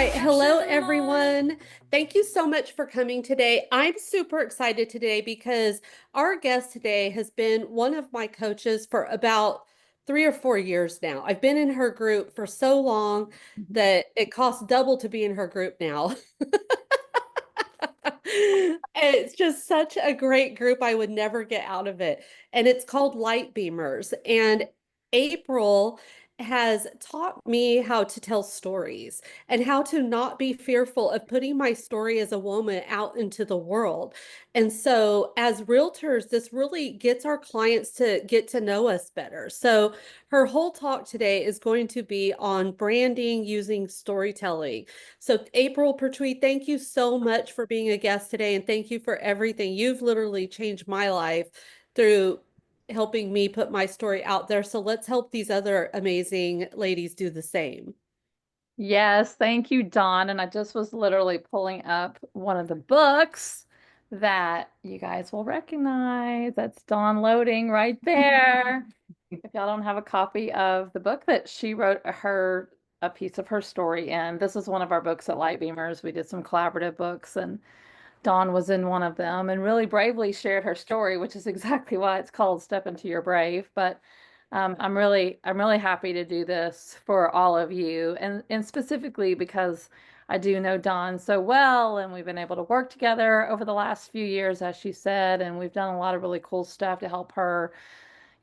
right. Hello, everyone. Thank you so much for coming today. I'm super excited today because our guest today has been one of my coaches for about 3 or 4 years now. I've been in her group for so long that it costs double to be in her group now. And it's just such a great group. I would never get out of it. And it's called Light Beamers. And April has taught me how to tell stories and how to not be fearful of putting my story as a woman out into the world. And so, as realtors, this really gets our clients to get to know us better. So, her whole talk today is going to be on branding using storytelling. So, April Pertwee, thank you so much for being a guest today. And thank you for everything. You've literally changed my life through helping me put my story out there. So, let's help these other amazing ladies do the same. Yes, thank you, Dawn. And I just was literally pulling up one of the books that you guys will recognize. That's Dawn Loading right there. If y'all don't have a copy of the book that she wrote a piece of her story in, this is one of our books at Light Beamers. We did some collaborative books, and Dawn was in one of them and really bravely shared her story, which is exactly why it's called Step Into Your Brave. But I'm really happy to do this for all of you, and specifically because I do know Dawn so well, and we've been able to work together over the last few years, as she said, and we've done a lot of really cool stuff to help her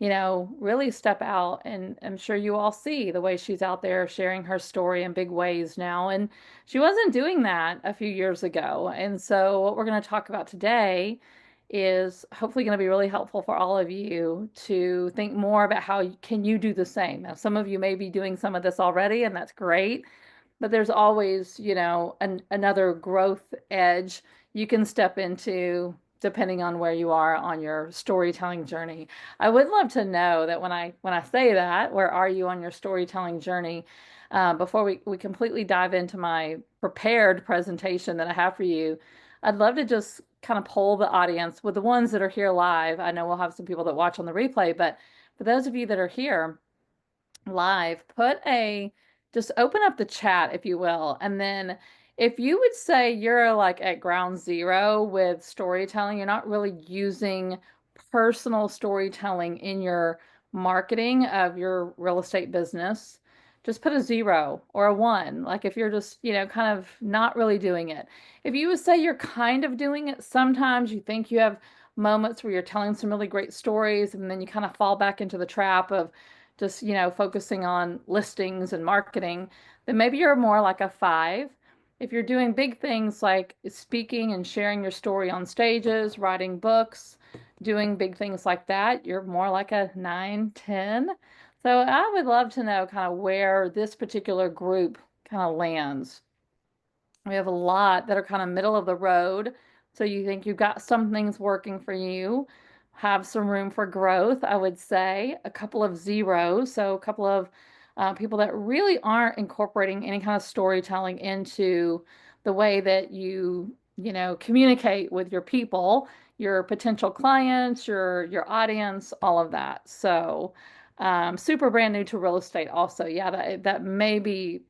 really step out. And I'm sure you all see the way she's out there sharing her story in big ways now. And she wasn't doing that a few years ago. And so, what we're going to talk about today is hopefully going to be really helpful for all of you to think more about how can you do the same. Now, some of you may be doing some of this already, and that's great. But there's always, another growth edge you can step into depending on where you are on your storytelling journey. I would love to know that when I say that, where are you on your storytelling journey? Before we completely dive into my prepared presentation that I have for you, I'd love to just kind of poll the audience with the ones that are here live. I know we'll have some people that watch on the replay, but for those of you that are here, live, just open up the chat, if you will. And then if you would say you're like at ground zero with storytelling, you're not really using personal storytelling in your marketing of your real estate business, just put a zero or a one. Like if you're just, kind of not really doing it. If you would say you're kind of doing it, sometimes you think you have moments where you're telling some really great stories and then you kind of fall back into the trap of just, focusing on listings and marketing, then maybe you're more like a five. If you're doing big things like speaking and sharing your story on stages, writing books, doing big things like that, you're more like a nine, 10. So I would love to know kind of where this particular group kind of lands. We have a lot that are kind of middle of the road. So you think you've got some things working for you, have some room for growth, I would say. A couple of zeros, so a couple of people that really aren't incorporating any kind of storytelling into the way that you communicate with your people, your potential clients, your audience, all of that. So super brand new to real estate also. Yeah, that may be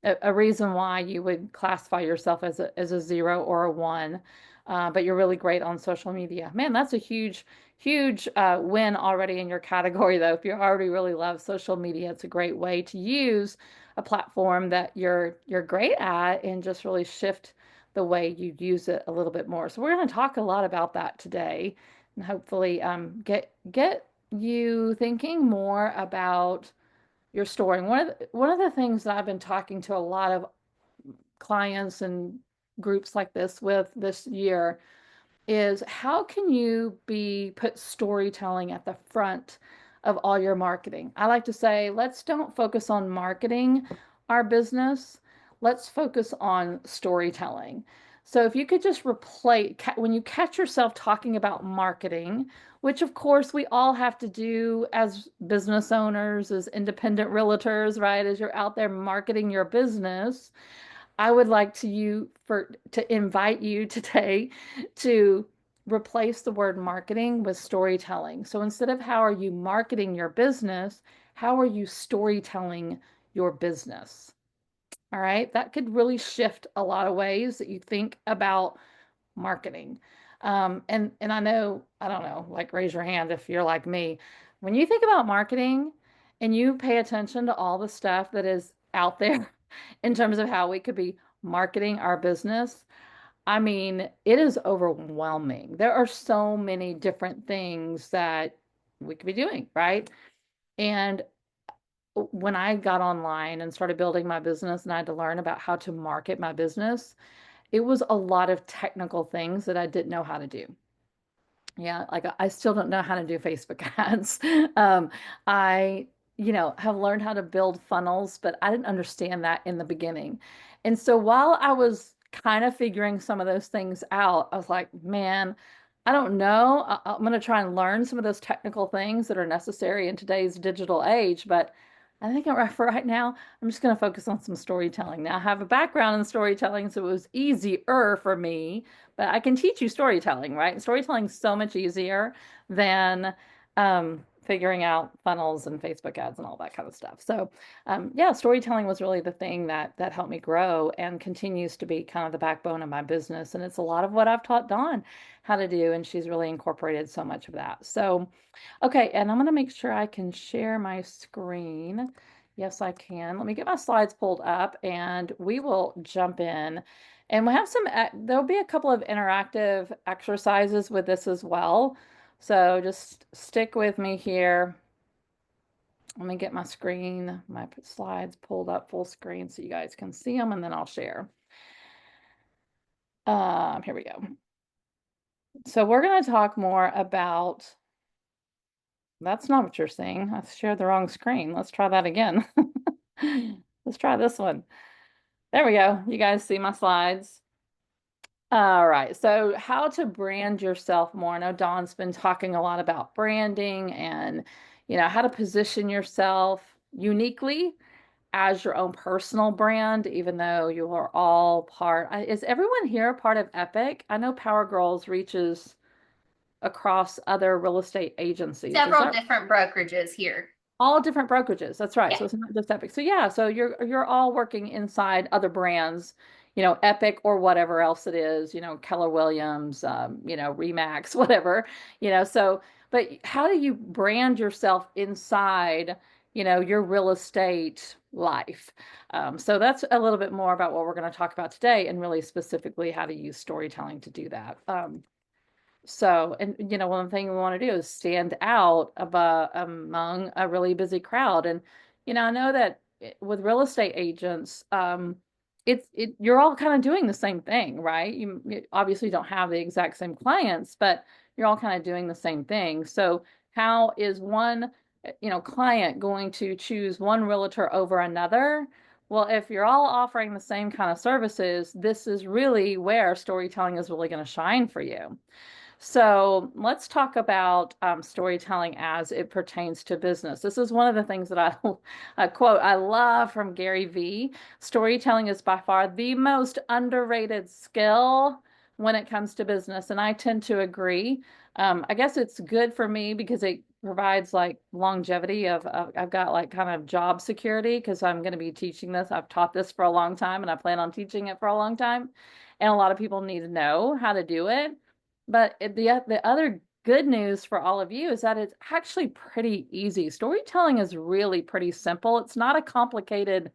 a reason why you would classify yourself as a zero or a one, but you're really great on social media. Man, that's a huge, huge win already in your category, though. If you already really love social media, it's a great way to use a platform that you're great at and just really shift the way you use it a little bit more. So we're going to talk a lot about that today, and hopefully get you thinking more about your story. And one of the things that I've been talking to a lot of clients and groups like this with this year is how can you be put storytelling at the front of all your marketing? I like to say, let's don't focus on marketing our business. Let's focus on storytelling. So if you could just replace when you catch yourself talking about marketing, which of course we all have to do as business owners, as independent realtors, right? As you're out there marketing your business, I would like to invite you today to replace the word marketing with storytelling. So instead of how are you marketing your business, how are you storytelling your business? All right. That could really shift a lot of ways that you think about marketing. And I know, I don't know, like raise your hand if you're like me. When you think about marketing and you pay attention to all the stuff that is out there in terms of how we could be marketing our business, I mean, it is overwhelming. There are so many different things that we could be doing, right? And when I got online and started building my business and I had to learn about how to market my business, it was a lot of technical things that I didn't know how to do. Yeah, like I still don't know how to do Facebook ads. Um, I, have learned how to build funnels, but I didn't understand that in the beginning. And so while I was kind of figuring some of those things out, I was like, man, I don't know. I'm going to try and learn some of those technical things that are necessary in today's digital age. But I think for right now, I'm just going to focus on some storytelling. Now, I have a background in storytelling, so it was easier for me, but I can teach you storytelling, right? Storytelling is so much easier than figuring out funnels and Facebook ads and all that kind of stuff. So, yeah, storytelling was really the thing that helped me grow and continues to be kind of the backbone of my business. And it's a lot of what I've taught Dawn how to do, and she's really incorporated so much of that. So, okay, and I'm going to make sure I can share my screen. Yes, I can. Let me get my slides pulled up and we will jump in. And we have there'll be a couple of interactive exercises with this as well. So just stick with me here. Let me get my screen, my slides pulled up full screen so you guys can see them and then I'll share. Here we go. So we're going to talk more about, that's not what you're seeing. I shared the wrong screen. Let's try that again. Let's try this one. There we go. You guys see my slides? All right. So how to brand yourself more. I know Dawn's been talking a lot about branding and, how to position yourself uniquely as your own personal brand, even though you are all part. Is everyone here a part of Epic? I know Power Girls reaches across other real estate agencies. Is Several that different brokerages here. all different brokerages? That's right. Yeah. So it's not just Epic. So yeah, so you're all working inside other brands, Epic or whatever else it is, Keller Williams, Remax, whatever, so but how do you brand yourself inside, your real estate life? So that's a little bit more about what we're going to talk about today and really specifically how to use storytelling to do that. So, and one thing we want to do is stand out among a really busy crowd. And, I know that with real estate agents, you're all kind of doing the same thing, right? You obviously don't have the exact same clients, but you're all kind of doing the same thing. So, how is one, client going to choose one realtor over another? Well, if you're all offering the same kind of services, this is really where storytelling is really going to shine for you. So let's talk about storytelling as it pertains to business. This is one of the things that a quote I love from Gary Vee. Storytelling is by far the most underrated skill when it comes to business, and I tend to agree. I guess it's good for me because it provides like longevity I've got like kind of job security because I'm going to be teaching this. I've taught this for a long time and I plan on teaching it for a long time. And a lot of people need to know how to do it. But the other good news for all of you is that it's actually pretty easy. Storytelling is really pretty simple. It's not a complicated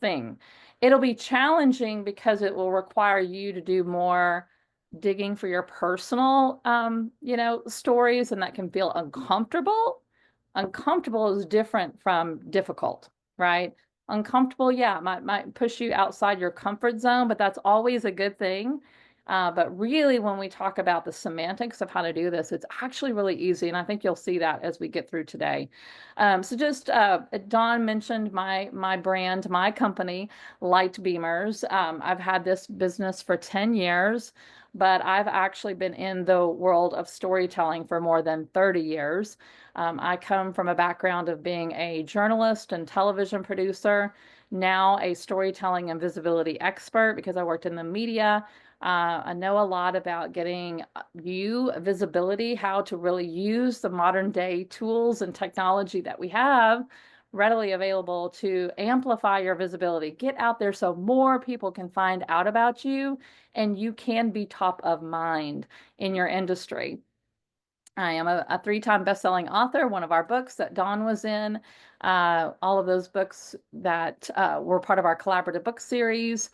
thing. It'll be challenging because it will require you to do more digging for your personal, stories, and that can feel uncomfortable. Uncomfortable is different from difficult, right? Uncomfortable, yeah, might push you outside your comfort zone, but that's always a good thing. But really, when we talk about the semantics of how to do this, it's actually really easy. And I think you'll see that as we get through today. So just Dawn mentioned my brand, my company, Light Beamers. I've had this business for 10 years, but I've actually been in the world of storytelling for more than 30 years. I come from a background of being a journalist and television producer, now a storytelling and visibility expert because I worked in the media. I know a lot about getting you visibility, how to really use the modern day tools and technology that we have readily available to amplify your visibility. Get out there so more people can find out about you and you can be top of mind in your industry. I am a three-time best-selling author. One of our books that Dawn was in, all of those books that were part of our collaborative book series.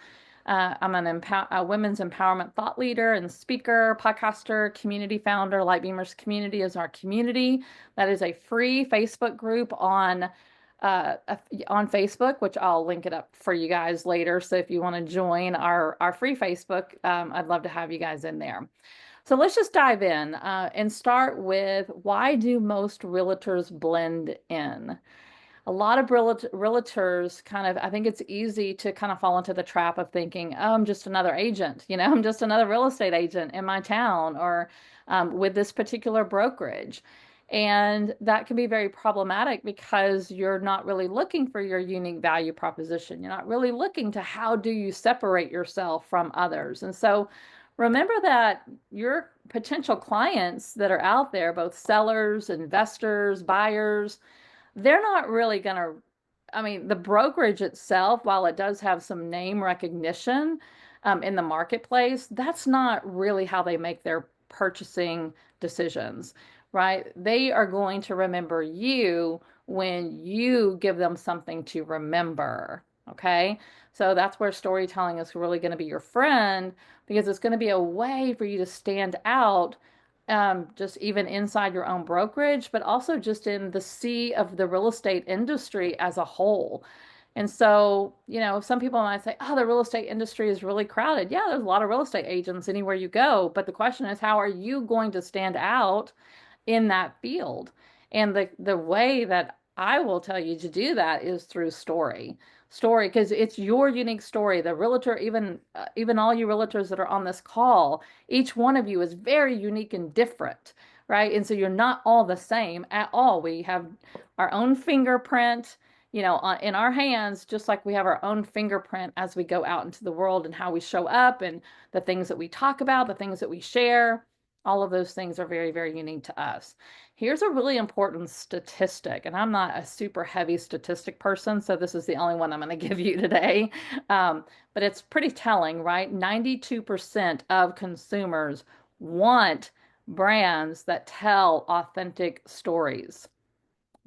I'm a women's empowerment thought leader and speaker, podcaster, community founder. Lightbeamers Community is our community. That is a free Facebook group uh, on Facebook, which I'll link it up for you guys later. So if you want to join our free Facebook, I'd love to have you guys in there. So let's just dive in and start with, why do most realtors blend in? A lot of realtors kind of, I think it's easy to kind of fall into the trap of thinking, oh, I'm just another agent, I'm just another real estate agent in my town, or with this particular brokerage. And that can be very problematic because you're not really looking for your unique value proposition. You're not really looking to how do you separate yourself from others. And so remember that your potential clients that are out there, both sellers, investors, buyers, they're not really going to, I mean, the brokerage itself, while it does have some name recognition in the marketplace, that's not really how they make their purchasing decisions, right? They are going to remember you when you give them something to remember. Okay. So that's where storytelling is really going to be your friend, because it's going to be a way for you to stand out, just even inside your own brokerage, but also just in the sea of the real estate industry as a whole. And so, some people might say, oh, the real estate industry is really crowded. Yeah, there's a lot of real estate agents anywhere you go. But the question is, how are you going to stand out in that field? And the way that I will tell you to do that is through story, because it's your unique story. The realtor, even all you realtors that are on this call, each one of you is very unique and different, right? And so you're not all the same at all. We have our own fingerprint, in our hands, just like we have our own fingerprint as we go out into the world and how we show up and the things that we talk about, the things that we share. All of those things are very, very unique to us. Here's a really important statistic, and I'm not a super heavy statistic person, so this is the only one I'm going to give you today. Um, but it's pretty telling, right? 92% of consumers want brands that tell authentic stories.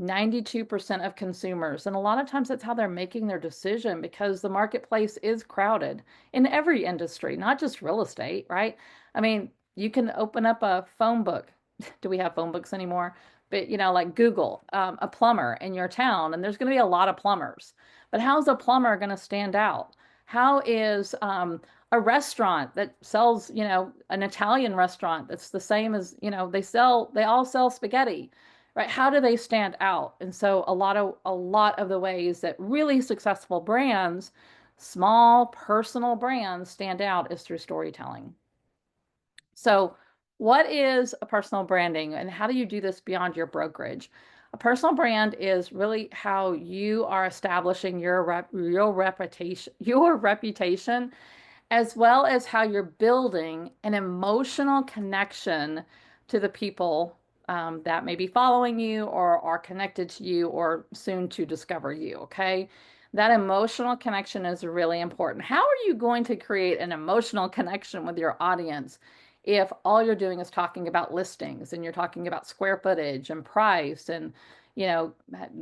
92% of consumers. And a lot of times that's how they're making their decision, because the marketplace is crowded in every industry, not just real estate, right? I mean, you can open up a phone book. Do we have phone books anymore? But, like Google, a plumber in your town, and there's going to be a lot of plumbers. But how's a plumber going to stand out? How is a restaurant that sells, an Italian restaurant that's the same as, they all sell spaghetti, right? How do they stand out? And so a lot of the ways that really successful brands, small personal brands, stand out is through storytelling. So, what is a personal branding and how do you do this beyond your brokerage? A personal brand is really how you are establishing your reputation, as well as how you're building an emotional connection to the people that may be following you or are connected to you or soon to discover you. Okay. That emotional connection is really important. How are you going to create an emotional connection with your audience if all you're doing is talking about listings and you're talking about square footage and price and you know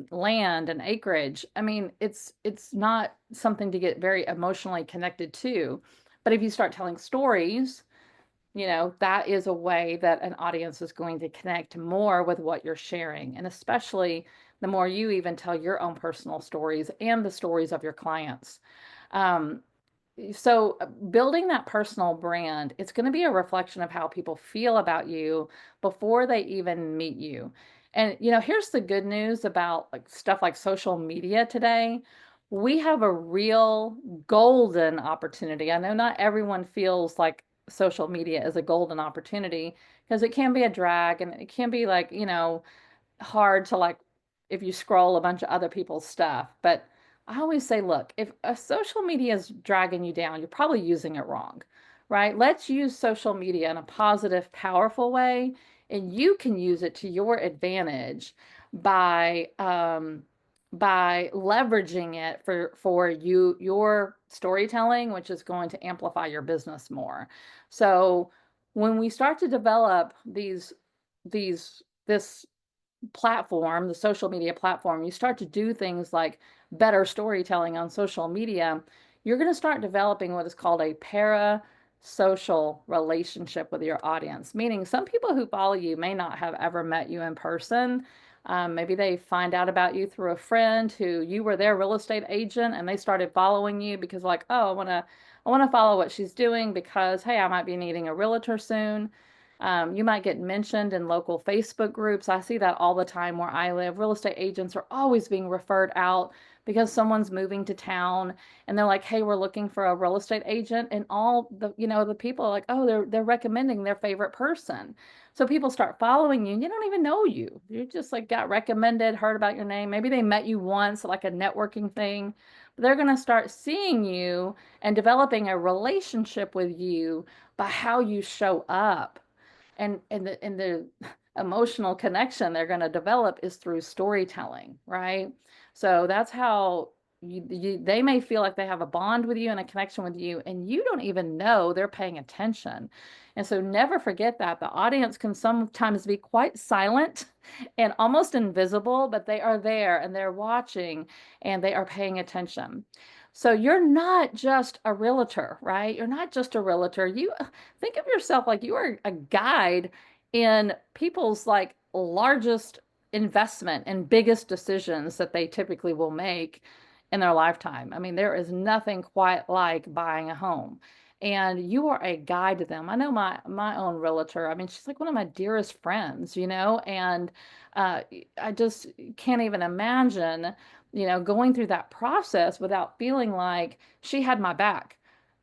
land and acreage? I mean, it's not something to get very emotionally connected to. But if you start telling stories, that is a way that an audience is going to connect more with what you're sharing. And especially the more you even tell your own personal stories and the stories of your clients. Um, so building that personal brand, it's going to be a reflection of how people feel about you before they even meet you. And here's the good news about like stuff like social media today. We have a real golden opportunity. I know not everyone feels like social media is a golden opportunity, because it can be a drag and it can be like, hard to like if you scroll a bunch of other people's stuff. But I always say, look, if a social media is dragging you down, you're probably using it wrong, right? Let's use social media in a positive, powerful way, and you can use it to your advantage by by leveraging it for your storytelling, which is going to amplify your business more. So when we start to develop this platform, the social media platform, you start to do things like better storytelling on social media, you're going to start developing what is called a parasocial relationship with your audience, meaning some people who follow you may not have ever met you in person. Maybe they find out about you through a friend who you were their real estate agent and they started following you because like, oh, I want to follow what she's doing because, hey, I might be needing a realtor soon. You might get mentioned in local Facebook groups. I see that all the time where I live. Real estate agents are always being referred out because someone's moving to town and they're like, "Hey, we're looking for a real estate agent." And all the people are like, "Oh, they're recommending their favorite person." So people start following you and you don't even know you. You just like got recommended, heard about your name. Maybe they met you once, like a networking thing. But they're going to start seeing you and developing a relationship with you by how you show up and the emotional connection they're going to develop is through storytelling, right? So that's how they may feel like they have a bond with you and a connection with you, and you don't even know they're paying attention. And so never forget that the audience can sometimes be quite silent and almost invisible, but they are there and they're watching and they are paying attention. So you're not just a realtor, right? You're not just a realtor. You think of yourself like you are a guide in people's like largest investment and biggest decisions that they typically will make in their lifetime. I mean, there is nothing quite like buying a home. And you are a guide to them. I know my own realtor. I mean, she's like one of my dearest friends, and uh, I just can't even imagine, going through that process without feeling like she had my back.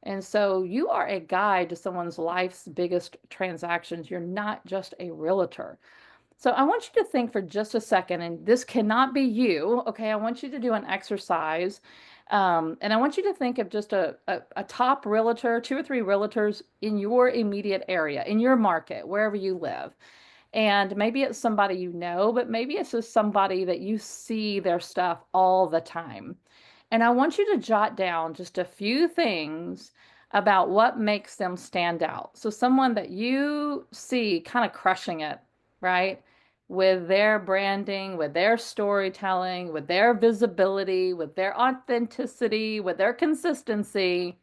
And so you are a guide to someone's life's biggest transactions. You're not just a realtor. So I want you to think for just a second, and this cannot be you, okay? I want you to do an exercise. And I want you to think of just a top realtor, two or three realtors in your immediate area, in your market, wherever you live. And maybe it's somebody you know, but maybe it's just somebody that you see their stuff all the time. And I want you to jot down just a few things about what makes them stand out. So, someone that you see kind of crushing it, right? With their branding, with their storytelling, with their visibility, with their authenticity, with their consistency.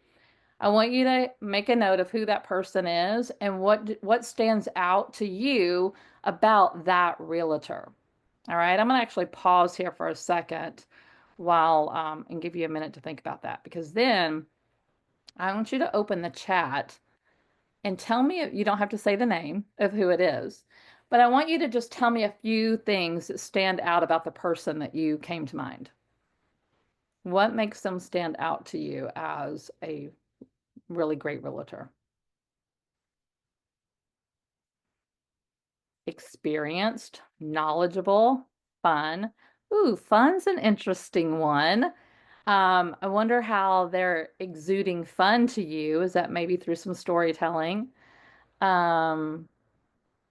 I want you to make a note of who that person is and what stands out to you about that realtor. All right, I'm going to actually pause here for a second while and give you a minute to think about that because then I want you to open the chat and tell me, you don't have to say the name of who it is, but I want you to just tell me a few things that stand out about the person that you came to mind. What makes them stand out to you as a really great realtor? Experienced, knowledgeable, fun. Ooh, fun's an interesting one. I wonder how they're exuding fun to you. Is that maybe through some storytelling? Um,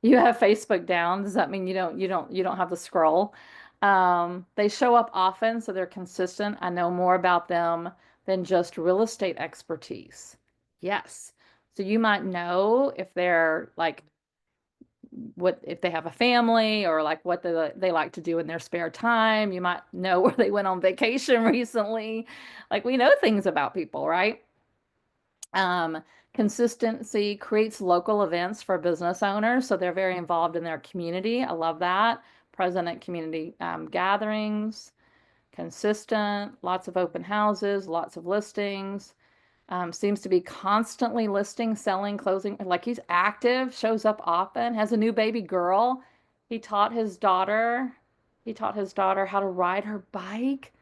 you have Facebook down. Does that mean you don't have the scroll? They show up often, so they're consistent. I know more about them than just real estate expertise. Yes. So you might know if they're like what if they have a family or like what they like to do in their spare time. You might know where they went on vacation recently. Like we know things about people, right? Um, Consistency creates local events for business owners, so they're very involved in their community. I love that. Present at community gatherings, consistent, lots of open houses, lots of listings. Seems to be constantly listing, selling, closing. Like he's active, shows up often, has a new baby girl. He taught his daughter, he taught his daughter how to ride her bike.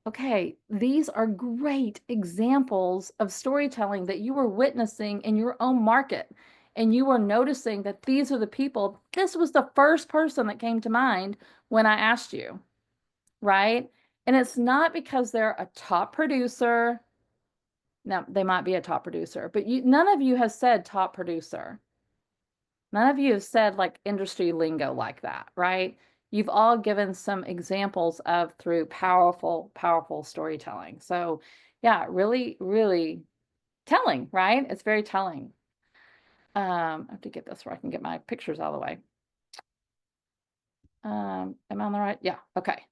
Okay, these are great examples of storytelling that you were witnessing in your own market. And you were noticing that these are the people. This was the first person that came to mind when I asked you, right? And it's not because they're a top producer. Now, they might be a top producer, but none of you has said top producer. None of you have said like industry lingo like that, right? you've all given some examples of through powerful, powerful storytelling. So, yeah, really, really telling, right? It's very telling. I have to get this where I can get my pictures out of the way. Am I on the right? Yeah, okay.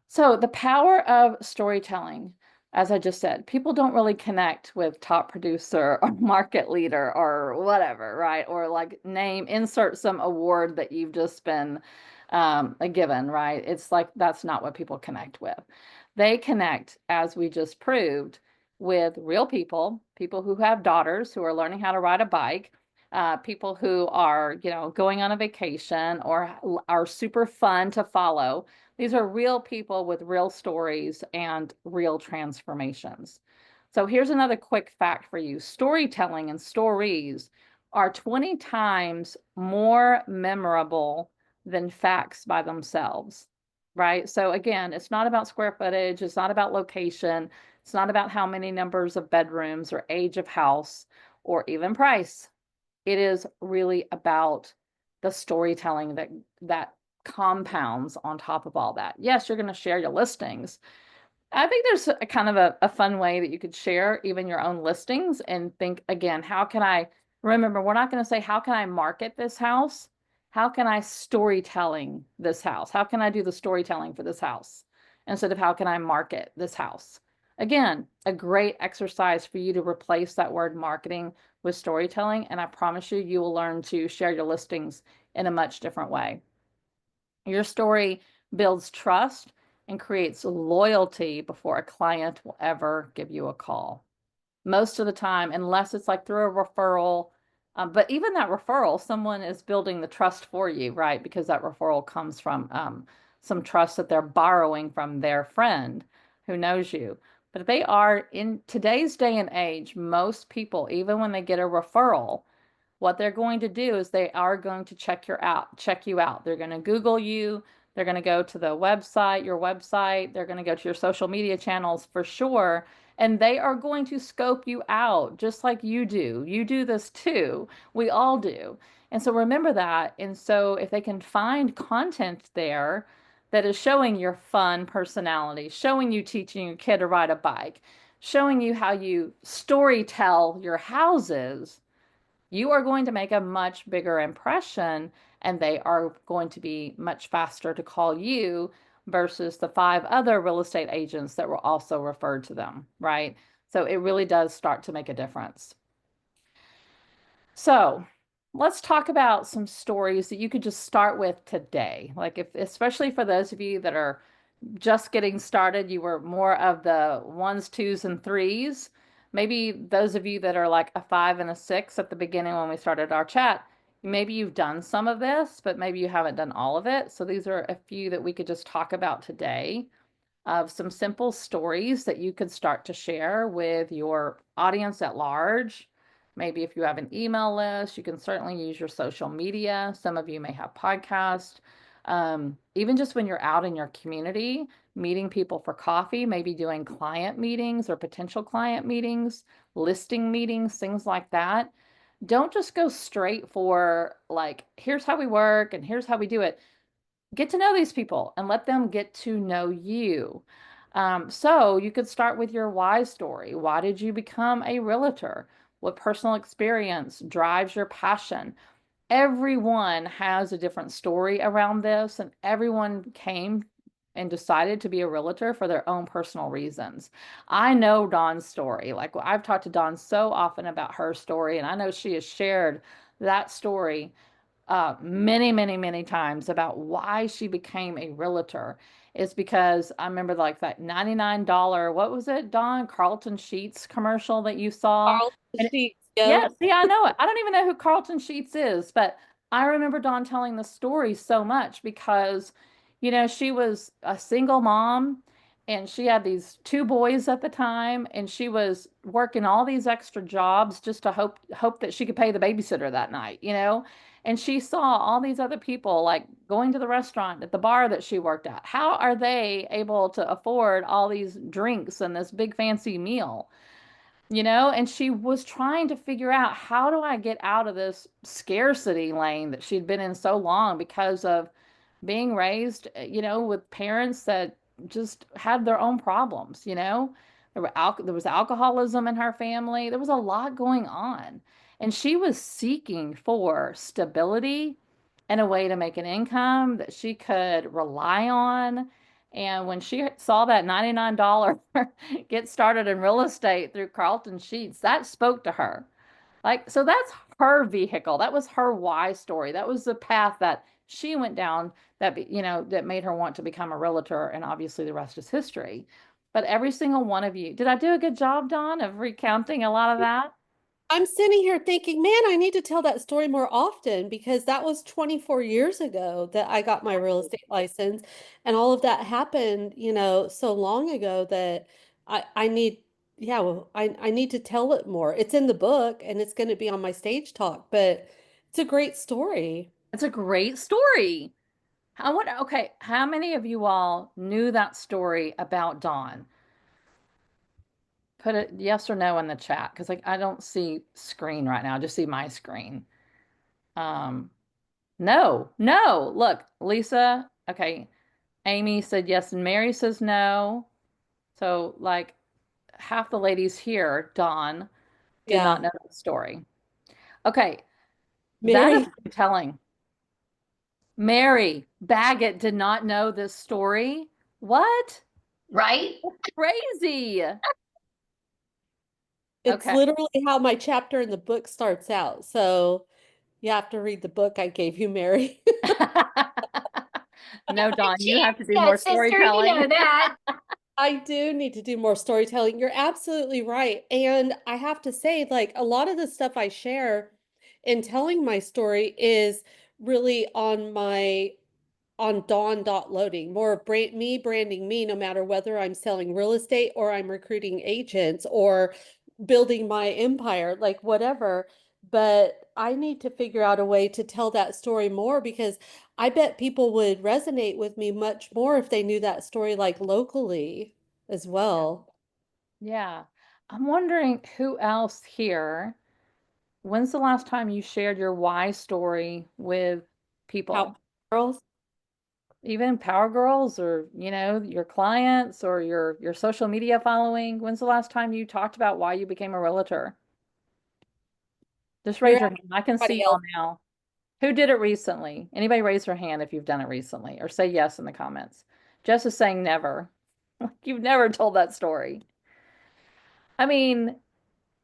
So the power of storytelling, as I just said, people don't really connect with top producer or market leader or whatever, right? Or like insert some award that you've just been given, right? It's like that's not what people connect with. They connect, as we just proved, with real people, people who have daughters who are learning how to ride a bike, people who are, going on a vacation or are super fun to follow. These are real people with real stories and real transformations. So here's another quick fact for you. Storytelling and stories are 20 times more memorable than facts by themselves, right? So again, it's not about square footage, it's not about location, it's not about how many numbers of bedrooms or age of house or even price. It is really about the storytelling that compounds on top of all that. Yes, you're going to share your listings. I think there's a kind of a fun way that you could share even your own listings and think again, how can I remember, we're not going to say, how can I market this house? How can I storytelling this house? How can I do the storytelling for this house instead of how can I market this house? Again, a great exercise for you to replace that word marketing with storytelling. And I promise you, you will learn to share your listings in a much different way. Your story builds trust and creates loyalty before a client will ever give you a call. Most of the time, unless it's like through a referral. But even that referral, someone is building the trust for you, right? Because that referral comes from some trust that they're borrowing from their friend who knows you. But they are in today's day and age, most people, even when they get a referral, what they're going to do is they are going to check you out. They're going to Google you. They're going to go to the website, your website. They're going to go to your social media channels for sure. And they are going to scope you out just like you do. You do this too. We all do. And so remember that. And so if they can find content there that is showing your fun personality, showing you teaching your kid to ride a bike, showing you how you story tell your houses, you are going to make a much bigger impression and they are going to be much faster to call you versus the five other real estate agents that were also referred to them, right? So it really does start to make a difference. So let's talk about some stories that you could just start with today. Like if, especially for those of you that are just getting started, you were more of the ones, twos, and threes. Maybe those of you that are like a five and a six at the beginning when we started our chat, maybe you've done some of this, but maybe you haven't done all of it. So these are a few that we could just talk about today of some simple stories that you could start to share with your audience at large. Maybe if you have an email list, you can certainly use your social media. Some of you may have podcasts. Even just when you're out in your community, meeting people for coffee, maybe doing client meetings or potential client meetings, listing meetings, things like that. Don't just go straight for like, here's how we work and here's how we do it. Get to know these people and let them get to know you. So you could start with your why story. Why did you become a realtor? What personal experience drives your passion? Everyone has a different story around this, and everyone came and decided to be a realtor for their own personal reasons. I know Dawn's story. Like I've talked to Dawn so often about her story, and I know she has shared that story many, many, many times about why she became a realtor is because I remember like that $99, what was it, Dawn? Carlton Sheets commercial that you saw. Carl the And Sheets. Yep. yeah, see, I know it. I don't even know who Carlton Sheets is, but I remember Dawn telling the story so much because, she was a single mom and she had these two boys at the time and she was working all these extra jobs just to hope that she could pay the babysitter that night. And she saw all these other people like going to the restaurant at the bar that she worked at. How are they able to afford all these drinks and this big fancy meal? And she was trying to figure out, how do I get out of this scarcity lane that she'd been in so long because of being raised, with parents that just had their own problems, there was alcoholism in her family. There was a lot going on. And she was seeking for stability and a way to make an income that she could rely on. And when she saw that $99 get started in real estate through Carlton Sheets, that spoke to her. Like, so that's her vehicle. That was her why story. That was the path that she went down that made her want to become a realtor. And obviously the rest is history. But every single one of you, did I do a good job, Dawn, of recounting a lot of that? I'm sitting here thinking, man, I need to tell that story more often because that was 24 years ago that I got my real estate license. And all of that happened, so long ago that I need, yeah, well, I need to tell it more. It's in the book and it's going to be on my stage talk, but it's a great story. It's a great story. Okay, how many of you all knew that story about Dawn? Put a yes or no in the chat because I don't see screen right now. I just see my screen. Um, no, no. Look, Lisa, okay. Amy said yes, and Mary says no. So, like, half the ladies here, Dawn, did not Yeah. know that story. Okay, that is Mary, telling. Mary Baggett did not know this story. What? Right? Crazy. it's Okay. literally how my chapter in the book starts out. So you have to read the book I gave you, Mary. No, Dawn, you have to do Yeah, more sister, you know storytelling. that. I do need to do more storytelling. You're absolutely right. And I have to say, like, a lot of the stuff I share in telling my story is really on Dawn.loading, more of me branding me, no matter whether I'm selling real estate or I'm recruiting agents or building my empire, like whatever. But I need to figure out a way to tell that story more because I bet people would resonate with me much more if they knew that story like locally as Yeah. well. Yeah. I'm wondering who else here, when's the last time you shared your why story with How people? girls? Even Power Girls or, your clients or your social media following? When's the last time you talked about why you became a realtor? Just You're raise your hand. I can see everybody y'all else. now. Who did it recently? Anybody raise their hand if you've done it recently or say yes in the comments. Jess is saying never. Like you've never told that story. I mean,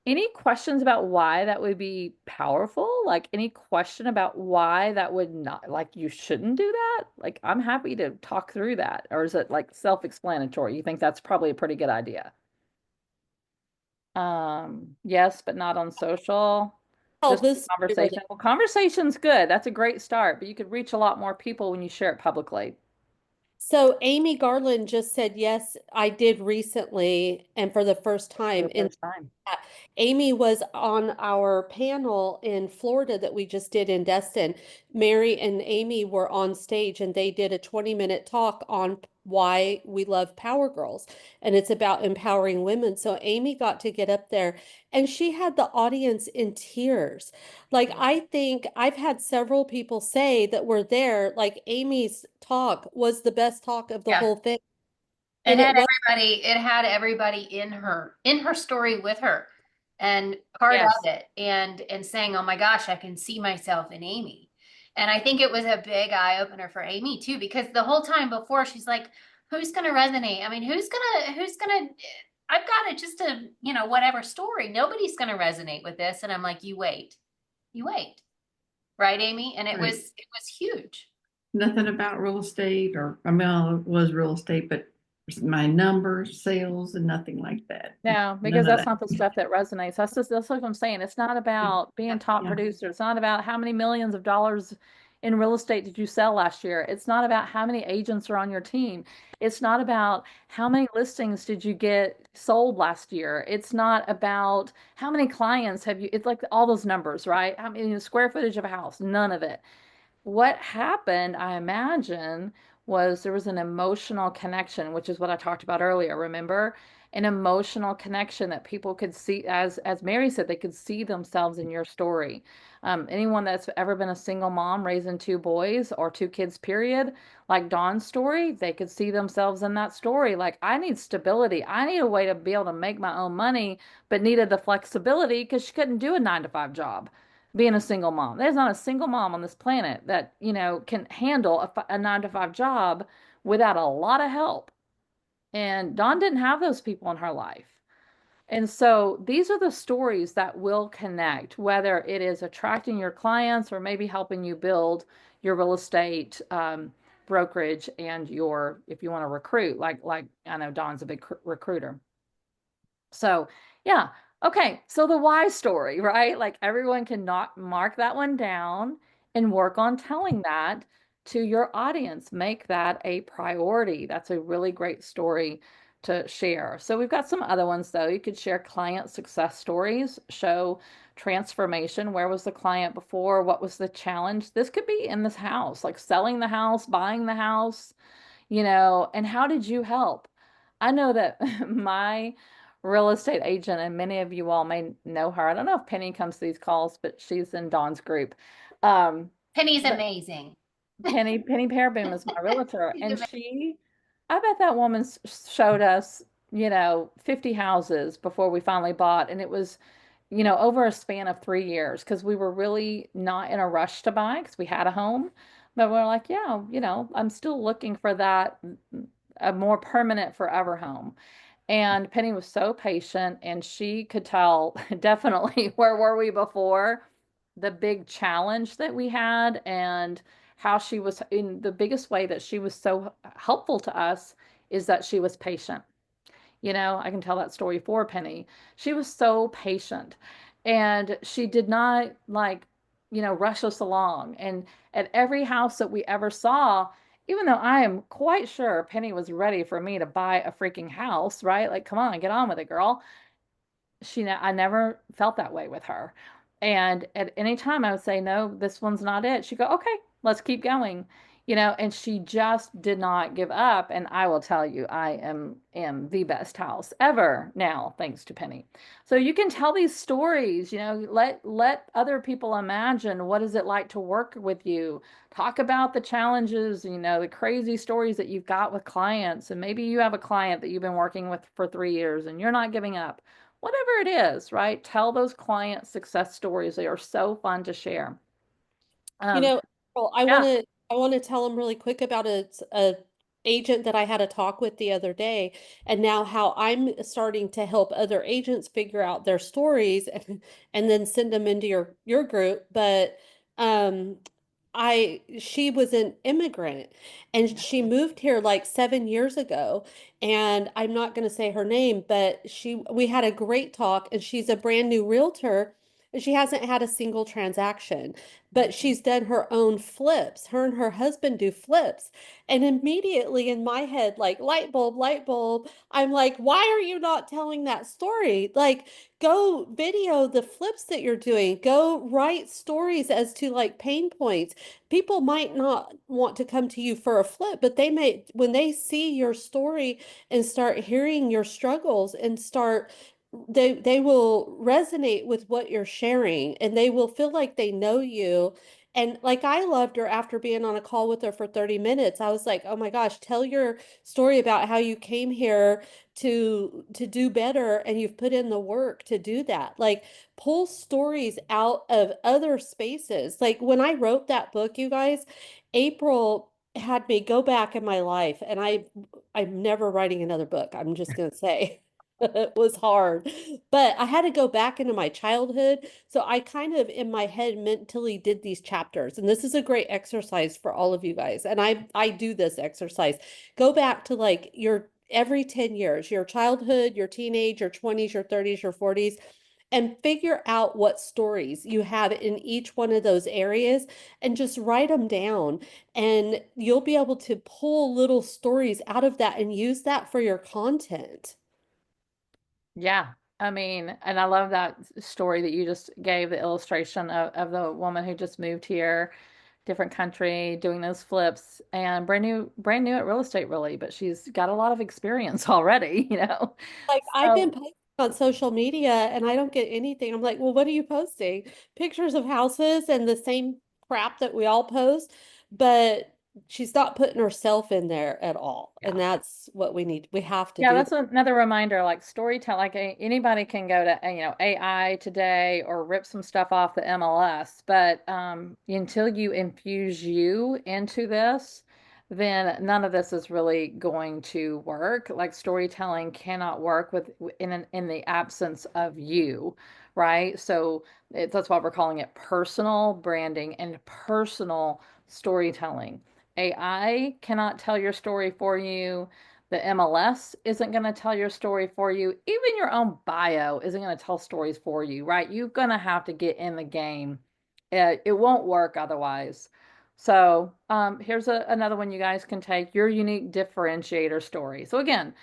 any questions about why that would be powerful? Like any question about why that would not, like you shouldn't do that? Like I'm happy to talk through that. Or is it like self-explanatory? You think that's probably a pretty good idea? Yes, but not on social. Tell Just this story really. conversation. Well, conversation's good. That's a great start, but you could reach a lot more people when you share it publicly. So Amy Garland just said, yes, I did recently, and for the first For time the in first time. that. Amy was on our panel in Florida that we just did in Destin. Mary and Amy were on stage and they did a 20-minute talk on why we love Power Girls. And it's about empowering women. So Amy got to get up there and she had the audience in tears. Like, Yeah. I think I've had several people say that were there, like Amy's talk was the best talk of the Yeah. whole thing. And it was. It had everybody in her story with her and part of Yes. it and saying, "Oh my gosh, I can see myself in Amy." And I think it was a big eye opener for Amy too, because the whole time before she's like, who's gonna resonate? I mean, who's gonna I've got it just a, whatever story. Nobody's gonna resonate with this. And I'm like, you wait, right, Amy? And Right. it was huge. Nothing about real estate, or I mean, it was real estate, but my numbers, sales, and nothing like that. No, because None of that's that. not the stuff that resonates. That's what I'm saying. It's not about being top Yeah. producer. It's not about how many millions of dollars in real estate did you sell last year. It's not about how many agents are on your team. It's not about how many listings did you get sold last year. It's not about how many clients have you. It's like all those numbers, right? How many square footage of a house? None of it. What happened, I imagine, was there was an emotional connection, which is what I talked about earlier. Remember? An emotional connection that people could see, as Mary said, they could see themselves in your story. Anyone that's ever been a single mom raising two boys or two kids, period, like Dawn's story, they could see themselves in that story. Like, I need stability. I need a way to be able to make my own money, but needed the flexibility because she couldn't do a 9 to 5 job being a single mom. There's not a single mom on this planet that, can handle a 9 to 5 job without a lot of help. And Dawn didn't have those people in her life. And so these are the stories that will connect, whether it is attracting your clients or maybe helping you build your real estate brokerage and if you want to recruit, like I know Dawn's a big recruiter. So, yeah. Okay. So the why story, right? Like everyone can not mark that one down and work on telling that to your audience. Make that a priority. That's a really great story to share. So we've got some other ones though. You could share client success stories, show transformation. Where was the client before? What was the challenge? This could be in this house, like selling the house, buying the house, and how did you help? I know that my real estate agent, and many of you all may know her. I don't know if Penny comes to these calls, but she's in Dawn's group. Penny's But amazing. Penny Pearboom is my realtor, She's and amazing. I bet that woman showed us, 50 houses before we finally bought, and it was, over a span of 3 years because we were really not in a rush to buy because we had a home, but we're like, yeah, I'm still looking for that a more permanent forever home. And Penny was so patient and she could tell definitely where were we before, the big challenge that we had, and how she was in the biggest way that she was so helpful to us is that she was patient. I can tell that story for Penny. She was so patient and she did not like, rush us along. And at every house that we ever saw, even though I am quite sure Penny was ready for me to buy a freaking house, right? Like, come on, get on with it, girl. I never felt that way with her. And at any time I would say, no, this one's not it. She'd go, okay, let's keep going. And she just did not give up. And I will tell you, I am the best house ever now, thanks to Penny. So you can tell these stories, let other people imagine what is it like to work with you. Talk about the challenges, the crazy stories that you've got with clients. And maybe you have a client that you've been working with for 3 years and you're not giving up. Whatever it is, right? Tell those client success stories. They are so fun to share. You Um, know, April, I want yeah, to I want to tell them really quick about a agent that I had a talk with the other day, and now how I'm starting to help other agents figure out their stories and then send them into your group. But um, she was an immigrant and she moved here like 7 years ago. And I'm not going to say her name, but we had a great talk, and she's a brand new realtor. And she hasn't had a single transaction, but she's done her own flips. Her and her husband do flips. And immediately in my head, like light bulb, I'm like, why are you not telling that story? Like, go video the flips that you're doing. Go write stories as to like pain points. People might not want to come to you for a flip, but they may, when they see your story and start hearing your struggles and start they will resonate with what you're sharing, and they will feel like they know you. And like, I loved her after being on a call with her for 30 minutes. I was like, oh my gosh, tell your story about how you came here to do better, and you've put in the work to do that. Like, pull stories out of other spaces. Like when I wrote that book, you guys, April had me go back in my life, and I'm never writing another book. I'm just gonna say. It was hard, but I had to go back into my childhood. So I kind of in my head mentally did these chapters. And this is a great exercise for all of you guys. And I do this exercise. Go back to like your every 10 years, your childhood, your teenage, your 20s, your 30s, your 40s, and figure out what stories you have in each one of those areas and just write them down. And you'll be able to pull little stories out of that and use that for your content. yeah. I mean, and I love that story that you just gave, the illustration of the woman who just moved here different country, doing those flips, and brand new at real estate, really, but she's got a lot of experience already, you know. Like I've been So posting on social media and I don't get anything. I'm like, well, what are you posting? Pictures of houses and the same crap that we all post, but she's not putting herself in there at all. And yeah. that's what we need. We have to Yeah, do that's that. another reminder. Like storytelling, like anybody can go to AI today or rip some stuff off the MLS, but until you infuse you into this, then none of this is really going to work. Like storytelling cannot work in the absence of you, right? So that's why we're calling it personal branding and personal storytelling. AI cannot tell your story for you. The MLS isn't going to tell your story for you. Even your own bio isn't going to tell stories for you, right? You're going to have to get in the game. It won't work otherwise. So here's another one you guys can take, your unique differentiator story. So again,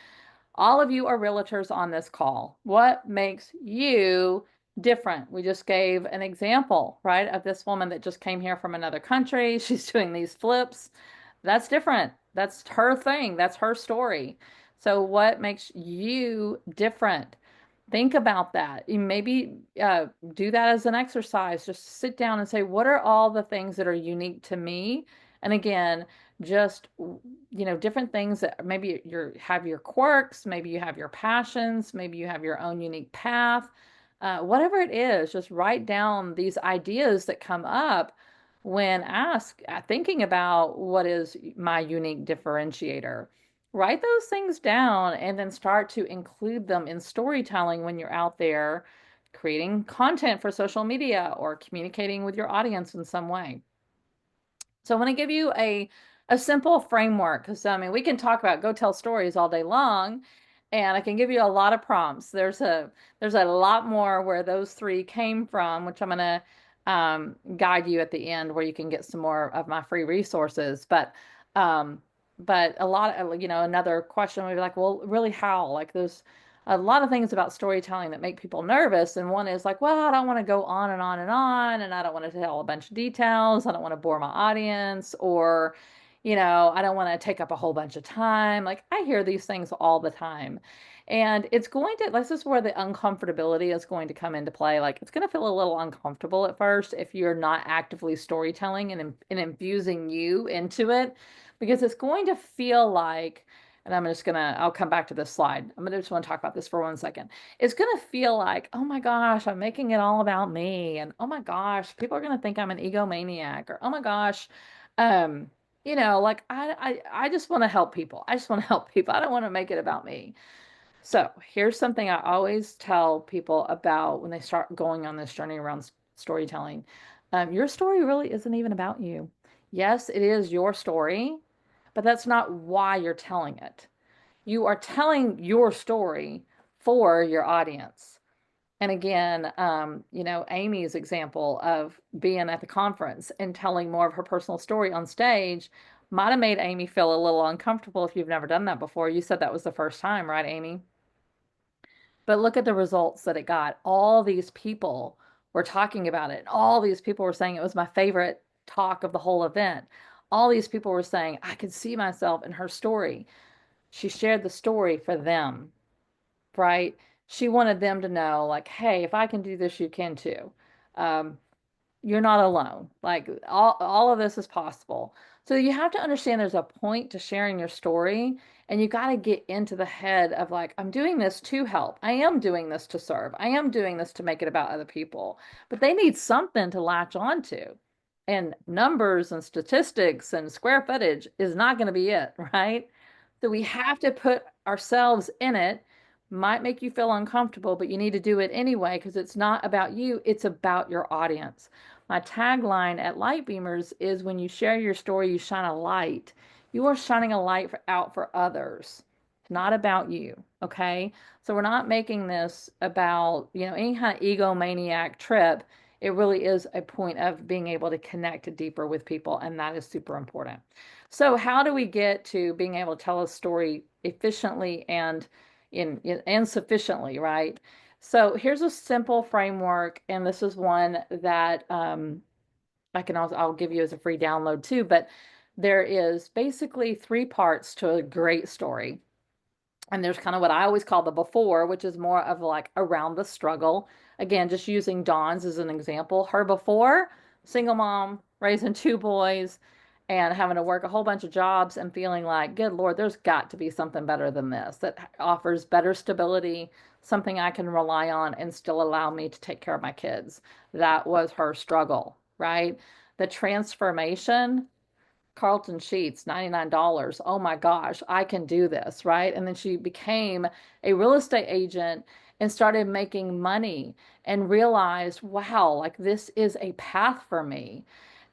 all of you are realtors on this call. What makes you different? We just gave an example, right, of this woman that just came here from another country. She's doing these flips. That's different. That's her thing. That's her story. So, what makes you different? Think about that. You maybe do that as an exercise. Just sit down and say, what are all the things that are unique to me? And again, just different things that maybe you have your quirks, maybe you have your passions, maybe you have your own unique path. Whatever it is, just write down these ideas that come up when asked, thinking about what is my unique differentiator. Write those things down and then start to include them in storytelling when you're out there creating content for social media or communicating with your audience in some way. So I want to give you a simple framework because I mean we can talk about go tell stories all day long, and I can give you a lot of prompts. There's a lot more where those three came from, which I'm going to guide you at the end where you can get some more of my free resources. Um, but a lot of another question would be like, well, really how? Like there's a lot of things about storytelling that make people nervous. And one is like, well, I don't want to go on and on and on, and I don't want to tell a bunch of details. I don't want to bore my audience, or, I don't want to take up a whole bunch of time. Like I hear these things all the time. And this is where the uncomfortability is going to come into play. Like it's going to feel a little uncomfortable at first if you're not actively storytelling and infusing you into it, because it's going to feel like, and I'll come back to this slide. Just want to talk about this for 1 second. It's going to feel like, oh my gosh, I'm making it all about me. And oh my gosh, people are going to think I'm an egomaniac. Or oh my gosh, um, like I just want to help people. I just want to help people. I don't want to make it about me. So here's something I always tell people about when they start going on this journey around storytelling. Your story really isn't even about you. Yes, it is your story, but that's not why you're telling it. You are telling your story for your audience. And again, Amy's example of being at the conference and telling more of her personal story on stage might have made Amy feel a little uncomfortable if you've never done that before. You said that was the first time, right, Amy? But look at the results that it got. All these people were talking about it. All these people were saying it was my favorite talk of the whole event. All these people were saying, I could see myself in her story. She shared the story for them, right? She wanted them to know, like, hey, if I can do this, you can too. Um, you're not alone. Like all of this is possible. So you have to understand there's a point to sharing your story, and you got to get into the head of like, I'm doing this to help. I am doing this to serve. I am doing this to make it about other people. But they need something to latch onto. And numbers and statistics and square footage is not going to be it, right? So we have to put ourselves in it. Might make you feel uncomfortable, but you need to do it anyway because it's not about you, it's about your audience. My tagline at Light Beamers is when you share your story, you shine a light. You are shining a light out for others. It's not about you. Okay. So we're not making this about, any kind of egomaniac trip. It really is a point of being able to connect deeper with people. And that is super important. So how do we get to being able to tell a story efficiently and sufficiently, right? So here's a simple framework, and this is one that I'll give you as a free download too, but there is basically three parts to a great story. And there's kind of what I always call the before, which is more of like around the struggle. Again, just using Dawn's as an example. Her before, single mom, raising two boys, and having to work a whole bunch of jobs and feeling like, good Lord, there's got to be something better than this that offers better stability, something I can rely on and still allow me to take care of my kids. That was her struggle, right? The transformation, Carlton Sheets, $99. Oh my gosh, I can do this, right? And then she became a real estate agent and started making money and realized, wow, like this is a path for me.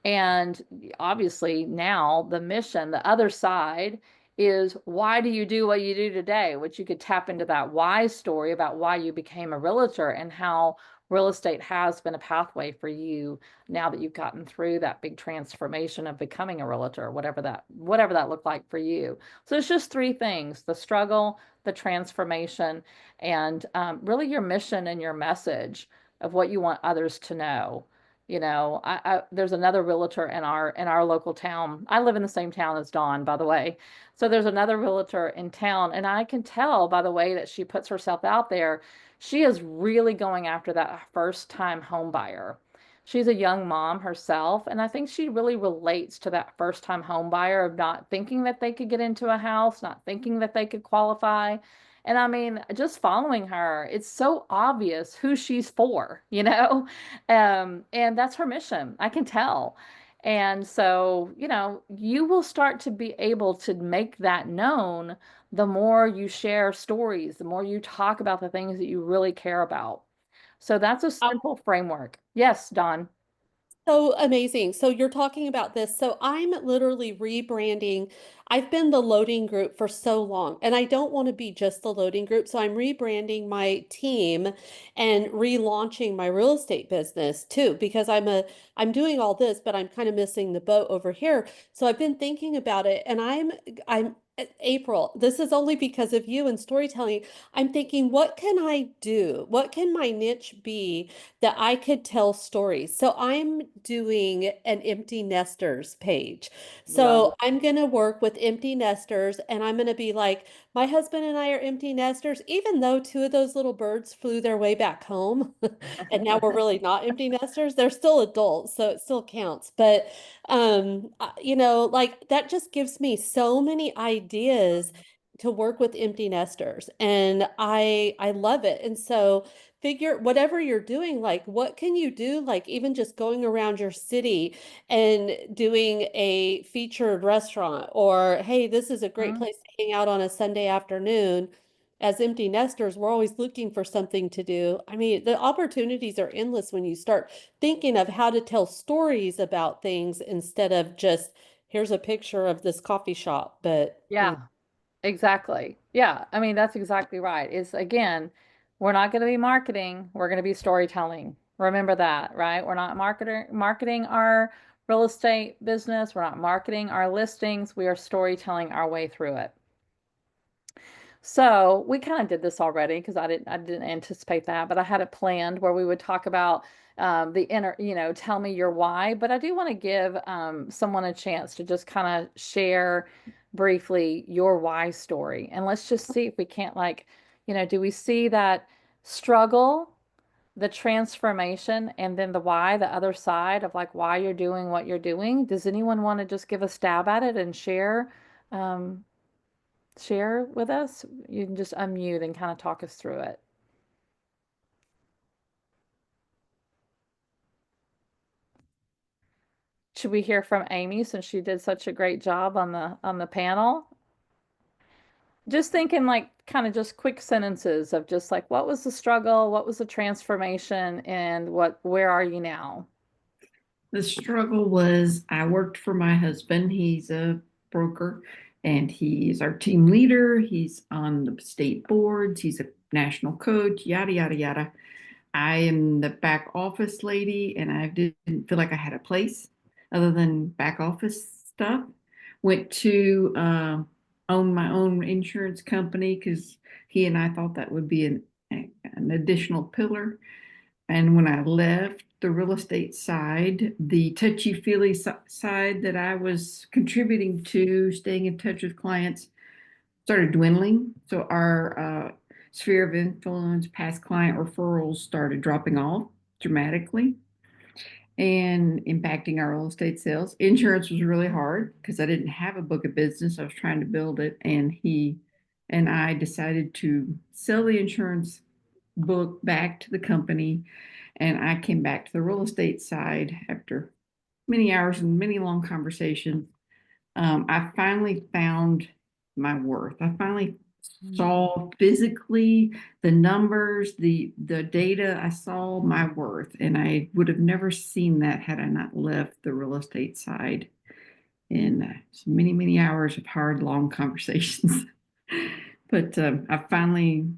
And obviously now the mission, the other side is why do you do what you do today? Which you could tap into that why story about why you became a realtor and how real estate has been a pathway for you now that you've gotten through that big transformation of becoming a realtor, whatever that looked like for you. So it's just three things: the struggle, the transformation, and really your mission and your message of what you want others to know. There's another realtor in our local town. I live in the same town as Dawn, by the way. So there's another realtor in town, and I can tell by the way that she puts herself out there, she is really going after that first time home buyer. She's a young mom herself, and I think she really relates to that first time home buyer of not thinking that they could get into a house, not thinking that they could qualify. And I mean, just following her, it's so obvious who she's for, you know? And that's her mission. I can tell. And so, you will start to be able to make that known the more you share stories, the more you talk about the things that you really care about. So that's a simple framework. Yes, Don. So amazing. So you're talking about this. So I'm literally rebranding. I've been the loading group for so long, and I don't want to be just the loading group. So I'm rebranding my team and relaunching my real estate business too, because I'm doing all this, but I'm kind of missing the boat over here. So I've been thinking about it, and I'm April, this is only because of you and storytelling. I'm thinking, what can I do? What can my niche be that I could tell stories? So I'm doing an empty nesters page. Love So it. I'm going to work with empty nesters, and I'm going to be like, my husband and I are empty nesters, even though two of those little birds flew their way back home. And now we're really not empty nesters. They're still adults, so it still counts. But like that just gives me so many ideas to work with empty nesters, and I love it. And so figure whatever you're doing, like what can you do, like even just going around your city and doing a featured restaurant, or hey, this is a great Mhm. place to hang out on a Sunday afternoon. As empty nesters, we're always looking for something to do. I mean, the opportunities are endless when you start thinking of how to tell stories about things instead of just here's a picture of this coffee shop. But Yeah, exactly. Yeah, I mean, that's exactly right. It's again, we're not going to be marketing, we're going to be storytelling. Remember that, right? We're not marketing our real estate business, we're not marketing our listings, we are storytelling our way through it. So we kind of did this already because I didn't anticipate that, but I had it planned where we would talk about the inner, tell me your why. But I do want to give someone a chance to just kind of share briefly your why story. And let's just see if we can't do we see that struggle, the transformation, and then the why, the other side of like why you're doing what you're doing? Does anyone want to just give a stab at it and um, share with us? You can just unmute and kind of talk us through it. Should we hear from Amy since she did such a great job on the panel? Just thinking like kind of just quick sentences of just like what was the struggle, what was the transformation, and where are you now? The struggle was I worked for my husband. He's a broker and he's our team leader. He's on the state boards. He's a national coach, yada, yada, yada. I am the back office lady and I didn't feel like I had a place other than back office stuff. Went to own my own insurance company because he and I thought that would be an additional pillar. And when I left, the real estate side, the touchy-feely side that I was contributing to, staying in touch with clients, started dwindling. So our sphere of influence, past client referrals started dropping off dramatically and impacting our real estate sales. Insurance was really hard because I didn't have a book of business. I was trying to build it, and he and I decided to sell the insurance book back to the company, and I came back to the real estate side after many hours and many long conversations. I finally found my worth. I finally saw physically the numbers, the data. I saw my worth, and I would have never seen that had I not left the real estate side in many, many hours of hard, long conversations. But I finally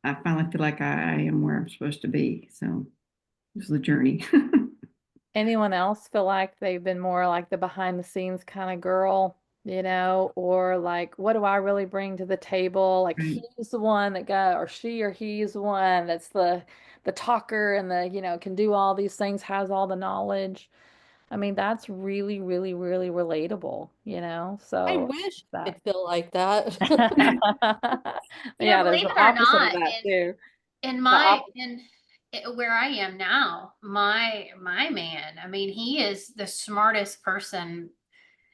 feel like I am where I'm supposed to be. So it was the journey. Anyone else feel like they've been more like the behind the scenes kind of girl, or like, what do I really bring to the table? Like Right. he's the one that got, or she or he's the one that's the talker and can do all these things, has all the knowledge. I mean, that's really, really, really relatable. I So wish I that. could feel like that. Yeah, there's Believe the it or opposite of not, that too. in The my op in where I am now, my man, I mean, he is the smartest person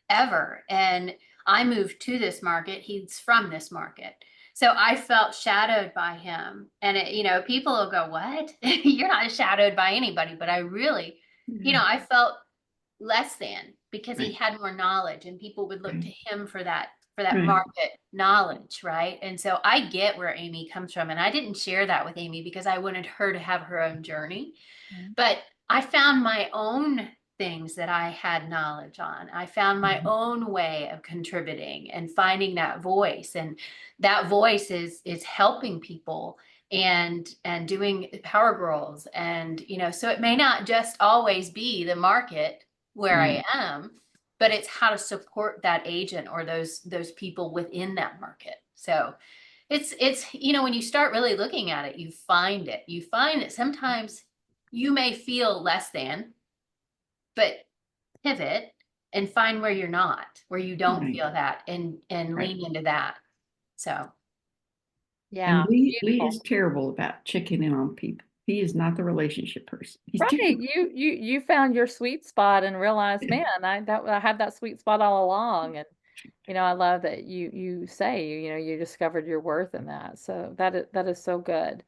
ever. And I moved to this market. He's from this market. So I felt shadowed by him. And people will go, "What? You're not shadowed by anybody." But I really, Yeah. I felt less than because he Right. had more knowledge and people would look Right. to him for that Right. market knowledge, right? And so I get where Amy comes from, and I didn't share that with Amy because I wanted her to have her own journey. But I found my own things that I had knowledge on. I found my Mhm. own way of contributing and finding that voice. And that voice is helping people and doing Power Girls. And so it may not just always be the market where Right. I am, but it's how to support that agent or those people within that market. So it's when you start really looking at it, you find that sometimes you may feel less than, but pivot and find where you're not, where you don't Right. feel that, and Right. lean into that. So And Yeah, Lee beautiful. is terrible about checking in on people. He is not the relationship person. He's Right. terrible. You found your sweet spot and realized, man, I had that sweet spot all along. And I love that you say you discovered your worth in that. So that is so good.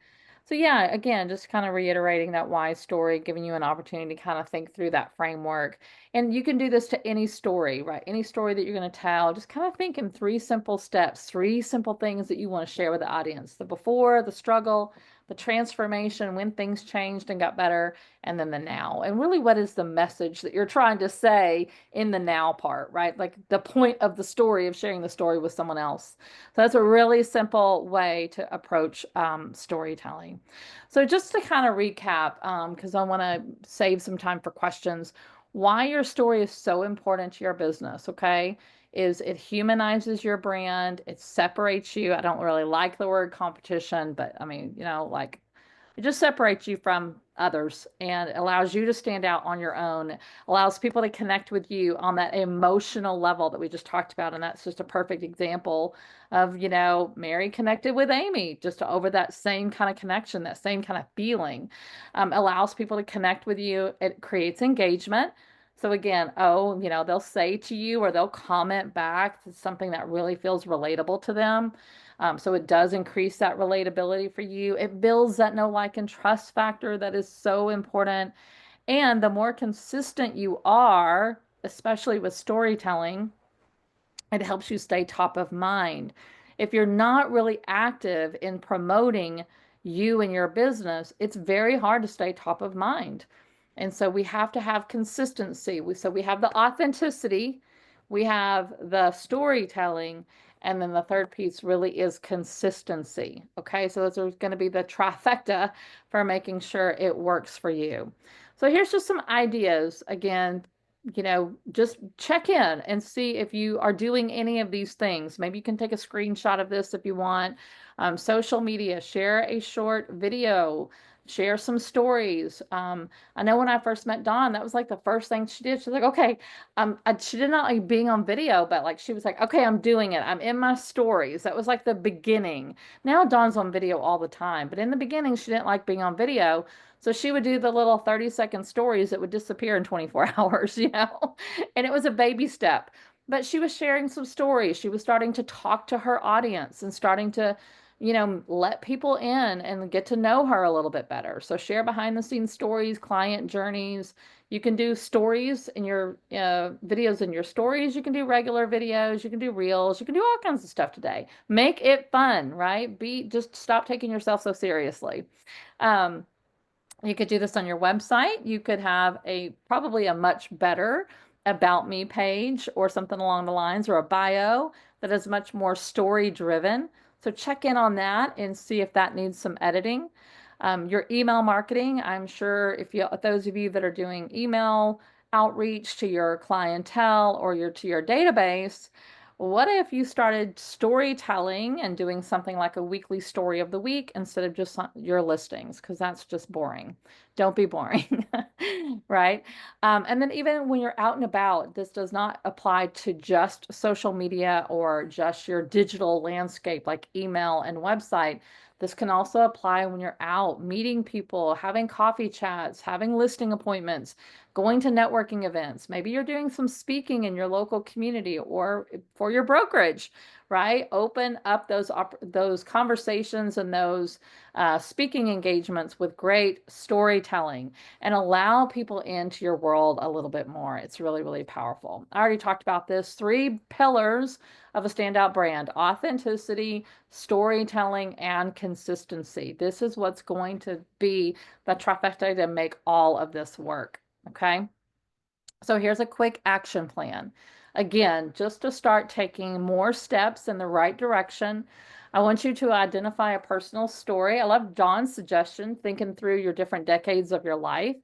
So yeah, again, just kind of reiterating that why story, giving you an opportunity to kind of think through that framework. And you can do this to any story, right? Any story that you're going to tell, just kind of think in three simple steps, three simple things that you want to share with the audience. The before, the struggle, the transformation, when things changed and got better, and then the now. And really, what is the message that you're trying to say in the now part, right? Like the point of the story of sharing the story with someone else. So that's a really simple way to approach storytelling. So just to kind of recap, because I want to save some time for questions, why your story is so important to your business, okay? Is it humanizes your brand, it separates you. I don't really like the word competition, but I mean, like it just separates you from others and allows you to stand out on your own, allows people to connect with you on that emotional level that we just talked about. And that's just a perfect example of, Mary connected with Amy just over that same kind of connection, that same kind of feeling. Allows people to connect with you. It creates engagement. So again, they'll say to you or they'll comment back something that really feels relatable to them. So it does increase that relatability for you. It builds that know, like, and trust factor that is so important. And the more consistent you are, especially with storytelling, it helps you stay top of mind. If you're not really active in promoting you and your business, it's very hard to stay top of mind. And so we have to have consistency. So we have the authenticity, we have the storytelling, and then the third piece really is consistency. Okay, so those are going to be the trifecta for making sure it works for you. So here's just some ideas. Again, just check in and see if you are doing any of these things. Maybe you can take a screenshot of this if you want. Social media, share a short video, Share some stories. I know when I first met Dawn, that was like the first thing she did. She's like, okay, she did not like being on video, but like she was like, okay, I'm doing it. I'm in my stories. That was like the beginning. Now Dawn's on video all the time, but in the beginning, she didn't like being on video. So she would do the little 30-second stories that would disappear in 24 hours, you know, and it was a baby step. But she was sharing some stories. She was starting to talk to her audience and starting to, you know, let people in and get to know her a little bit better. So share behind the scenes stories, client journeys. You can do stories in your videos in your stories. You can do regular videos. You can do reels. You can do all kinds of stuff today. Make it fun, right? Just stop taking yourself so seriously. Um, you could do this on your website. You could have probably a much better about me page or something along the lines, or a bio that is much more story driven. So check in on that and see if that needs some editing. Your email marketing, I'm sure if those of you that are doing email outreach to your clientele or to your database, what if you started storytelling and doing something like a weekly story of the week instead of just your listings? Because that's just boring. Don't be boring, right? And then even when you're out and about, this does not apply to just social media or just your digital landscape like email and website. This can also apply when you're out meeting people, having coffee chats, having listing appointments, going to networking events. Maybe you're doing some speaking in your local community or for your brokerage, right? Open up those conversations and those speaking engagements with great storytelling and allow people into your world a little bit more. It's really, really powerful. I already talked about this. 3 pillars of a standout brand: authenticity, storytelling, and consistency. This is what's going to be the trifecta to make all of this work. Okay. So here's a quick action plan. Again, just to start taking more steps in the right direction, I want you to identify a personal story. I love John's suggestion, thinking through your different decades of your life,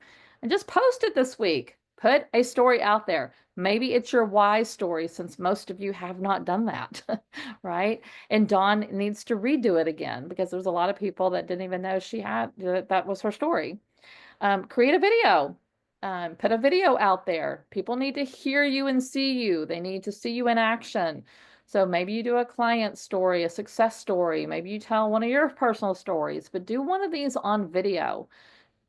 and just post it this week. Put a story out there. Maybe it's your why story, since most of you have not done that, right? And Dawn needs to redo it again because there's a lot of people that didn't even know that was her story. Create a video. Put a video out there. People need to hear you and see you. They need to see you in action. So maybe you do a client story, a success story. Maybe you tell one of your personal stories, but do one of these on video.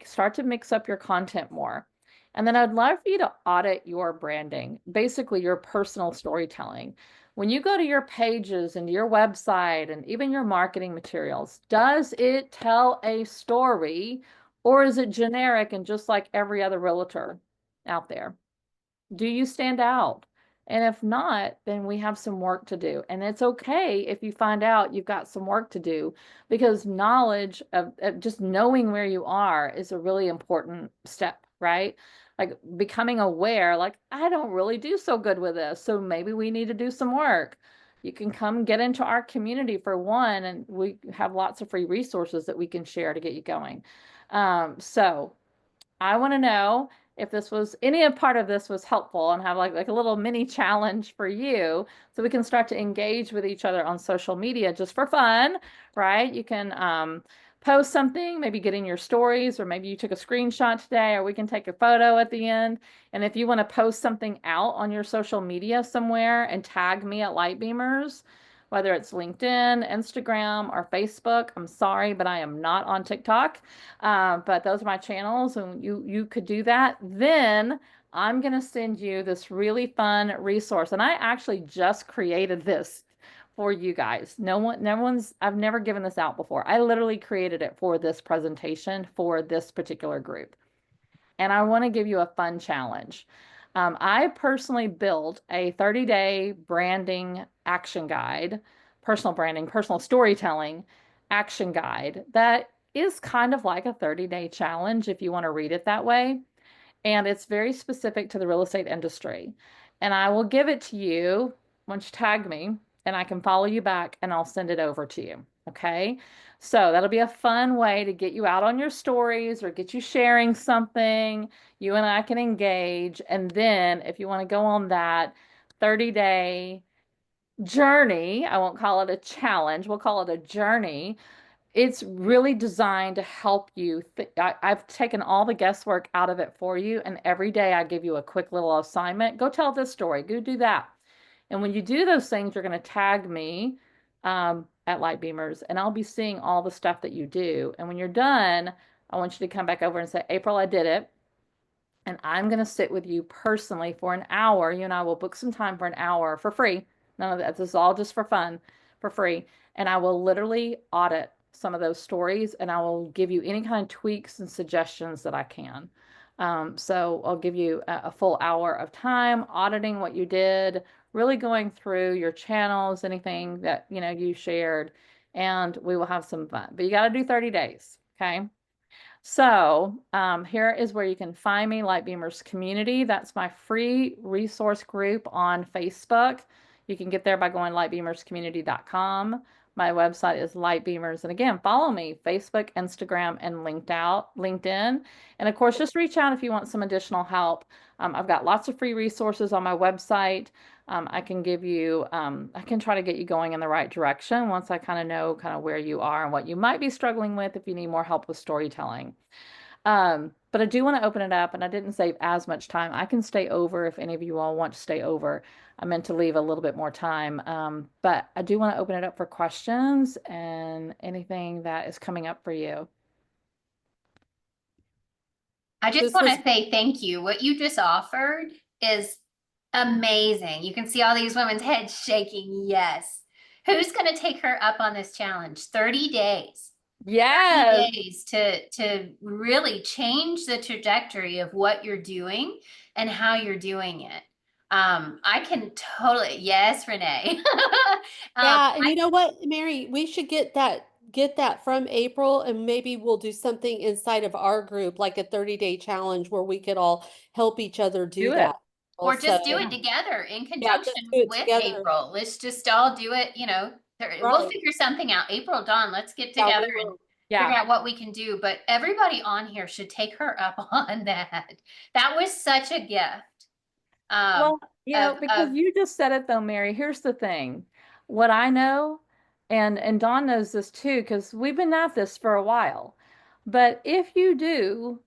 Start to mix up your content more. And then I'd love for you to audit your branding, basically your personal storytelling. When you go to your pages and your website and even your marketing materials, does it tell a story, or is it generic and just like every other realtor out there? Do you stand out? And if not, then we have some work to do. And it's okay if you find out you've got some work to do, because knowledge of just knowing where you are is a really important step, right? Like becoming aware, like, I don't really do so good with this, so maybe we need to do some work. You can come get into our community for one, and we have lots of free resources that we can share to get you going. So I want to know if any part of this was helpful, and have like a little mini challenge for you so we can start to engage with each other on social media just for fun, right? You can post something, maybe get in your stories, or maybe you took a screenshot today, or we can take a photo at the end. And if you want to post something out on your social media somewhere and tag me at Lightbeamers, whether it's LinkedIn, Instagram, or Facebook. I'm sorry, but I am not on TikTok. But those are my channels, and you could do that. Then I'm going to send you this really fun resource. And I actually just created this for you guys. I've never given this out before. I literally created it for this presentation for this particular group. And I want to give you a fun challenge. I personally built a 30-day branding action guide, personal branding, personal storytelling action guide that is kind of like a 30-day challenge if you want to read it that way. And it's very specific to the real estate industry. And I will give it to you once you tag me, and I can follow you back and I'll send it over to you. Okay. So that'll be a fun way to get you out on your stories or get you sharing something. You and I can engage. And then if you want to go on that 30-day journey, I won't call it a challenge, we'll call it a journey. It's really designed to help you. I've taken all the guesswork out of it for you, and every day I give you a quick little assignment. Go tell this story, go do that. And when you do those things, you're going to tag me at Light Beamers, and I'll be seeing all the stuff that you do. And when you're done, I want you to come back over and say, April, I did it. And I'm going to sit with you personally for an hour. You and I will book some time for an hour for free. None of that. This is all just for fun, for free. And I will literally audit some of those stories and I will give you any kind of tweaks and suggestions that I can. So I'll give you a full hour of time auditing what you did, really going through your channels, anything that you shared, and we will have some fun. But you got to do 30 days, okay? So here is where you can find me, Lightbeamers Community. That's my free resource group on Facebook. You can get there by going lightbeamerscommunity.com. My website is Lightbeamers. And again, follow me, Facebook, Instagram, and LinkedIn. And of course, just reach out if you want some additional help. I've got lots of free resources on my website. I can give you, I can try to get you going in the right direction once I kind of know kind of where you are and what you might be struggling with if you need more help with storytelling. But I do want to open it up, and I didn't save as much time. I can stay over if any of you all want to stay over. I meant to leave a little bit more time, but I do want to open it up for questions and anything that is coming up for you. I just This want was to say thank you. What you just offered is amazing. You can see all these women's heads shaking. Yes. Who's going to take her up on this challenge? 30 days. 30 Yes. days to really change the trajectory of what you're doing and how you're doing it. I can totally, yes, Renee. yeah, and you know what, Mary, we should get that from April, and maybe we'll do something inside of our group, like a 30-day challenge where we could all help each other do Do it. that. Or Also, just do it together in yeah, just do conjunction it with together. April. Let's just all do it, we'll Right. figure something out. April, Dawn, let's get Yeah, together we and will. figure Yeah. out what we can do. But everybody on here should take her up on that. That was such a gift. Well, because Of you just said it though, Mary, here's the thing. What I know, and Dawn knows this too, because we've been at this for a while. But if you do,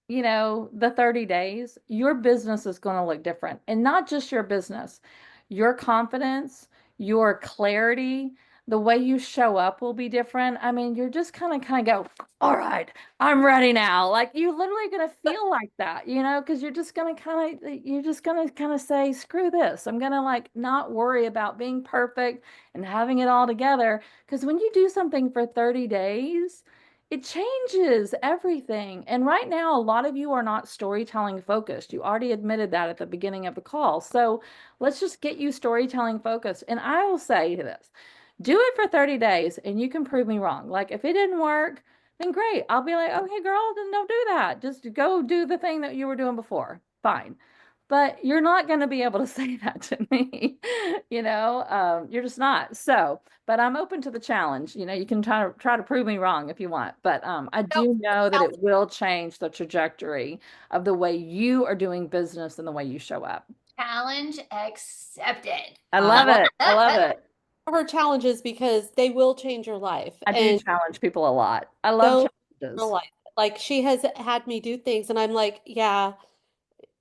the 30 days, your business is going to look different. And not just your business, your confidence, your clarity, the way you show up will be different. I mean, you're just kind of go, all right, I'm ready now. Like you literally gonna feel like that, because you're just gonna kind of say, screw this. I'm gonna like not worry about being perfect and having it all together. Because when you do something for 30 days, it changes everything. And right now, a lot of you are not storytelling focused. You already admitted that at the beginning of the call. So let's just get you storytelling focused. And I will say this, do it for 30 days and you can prove me wrong. Like if it didn't work, then great. I'll be like, okay, girl, then don't do that. Just go do the thing that you were doing before. Fine. But you're not going to be able to say that to me. You're just not. So, but I'm open to the challenge. You can try to prove me wrong if you want. But I do know that it will change the trajectory of the way you are doing business and the way you show up. challenge accepted. I love it. I love it. Her challenges because they will change your life, I do and challenge people a lot. I love don't your challenges. life. Like she has had me do things, and I'm like, yeah,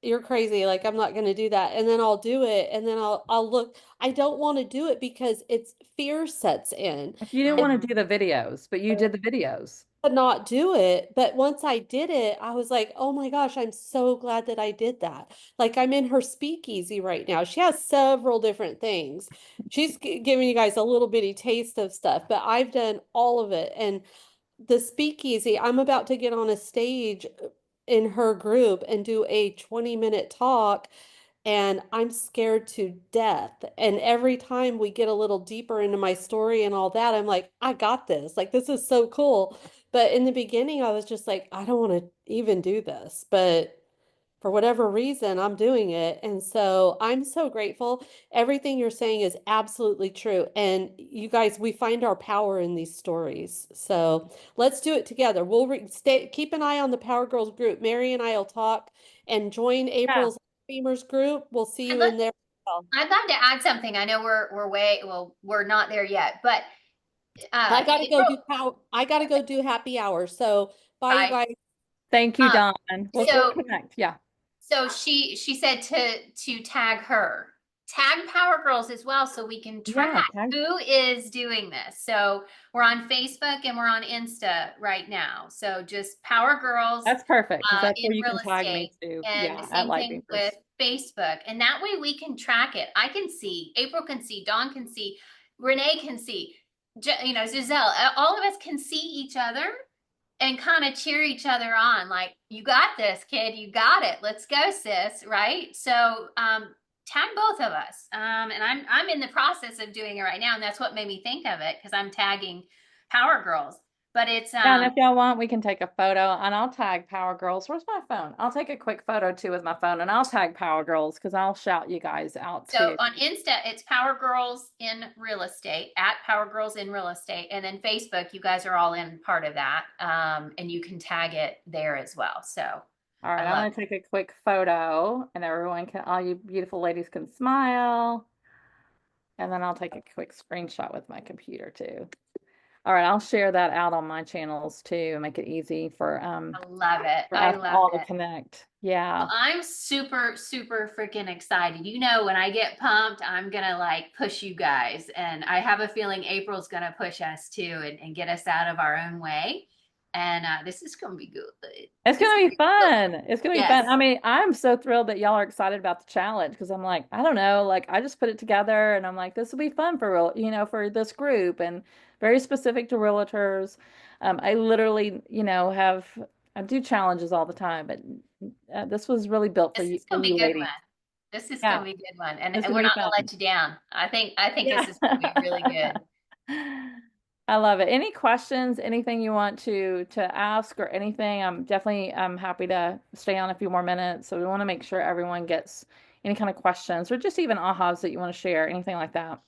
you're crazy. Like I'm not going to do that, and then I'll do it, and then I'll look. I don't want to do it because it's fear sets in. If you didn't And want to do the videos, but you did the videos. to not do it. But once I did it, I was like, oh my gosh, I'm so glad that I did that. Like I'm in her speakeasy right now. She has several different things. She's giving you guys a little bitty taste of stuff, but I've done all of it. And the speakeasy, I'm about to get on a stage in her group and do a 20-minute talk, and I'm scared to death. And every time we get a little deeper into my story and all that, I'm like, I got this. Like, this is so cool. But in the beginning, I was just like, I don't want to even do this. But for whatever reason, I'm doing it. And so I'm so grateful. Everything you're saying is absolutely true. And you guys, we find our power in these stories. So let's do it together. We'll keep an eye on the Power Girls group. Mary and I will talk and join Yeah. April's Beamers group. We'll see I'd, you li- in there. I'd like to add something. I know we're not there yet, but April. I gotta go do happy hour. So bye, you Bye. guys. Thank you, Um, Dawn. We'll so connect. Yeah. So she said to tag her, tag Power Girls as well, so we can track Yeah. Tag. who is doing this. So we're on Facebook and we're on Insta right now. So just Power Girls That's perfect because that's in where you real can tag me estate, too. and the Yeah, at same thing with Lightbeamers. Facebook. And that way we can track it. I can see, April can see, Dawn can see, Renee can see, Giselle. All of us can see each other and kind of cheer each other on, like, you got this, kid, you got it, let's go, sis, right? So tag both of us. And I'm in the process of doing it right now, and that's what made me think of it, because I'm tagging Power Girls. But it's Yeah, and if y'all want, we can take a photo and I'll tag Power Girls. Where's my phone? I'll take a quick photo too with my phone and I'll tag Power Girls because I'll shout you guys out so too. on Insta, it's Power Girls in Real Estate, at Power Girls in Real Estate. And then Facebook, you guys are all in part of that. And you can tag it there as well. So All right, I I'm love gonna it. take a quick photo and everyone can, all you beautiful ladies can smile. And then I'll take a quick screenshot with my computer too. All right, I'll share that out on my channels too, make it easy I love it. for I us love all to it. connect. Well, Yeah. I'm super, super freaking excited. When I get pumped, I'm gonna like push you guys. And I have a feeling April's gonna push us too, and get us out of our own way. And this is gonna be good. It's It's gonna gonna be be good. fun. It's gonna be fun. Yes. I mean, I'm so thrilled that y'all are excited about the challenge because I'm like, I don't know, like I just put it together and I'm like, this will be fun for real, for this group and very specific to realtors. I literally, I do challenges all the time, but this was really built This is for gonna be a you good one. ladies. This is Yeah, gonna be a good one. And, it's and gonna we're be not gonna fun. let you down. I think this Yeah. is gonna be really good. I love it. Any questions, anything you want to ask or anything? I'm happy to stay on a few more minutes. So we want to make sure everyone gets any kind of questions or just even ahas that you want to share, anything like that.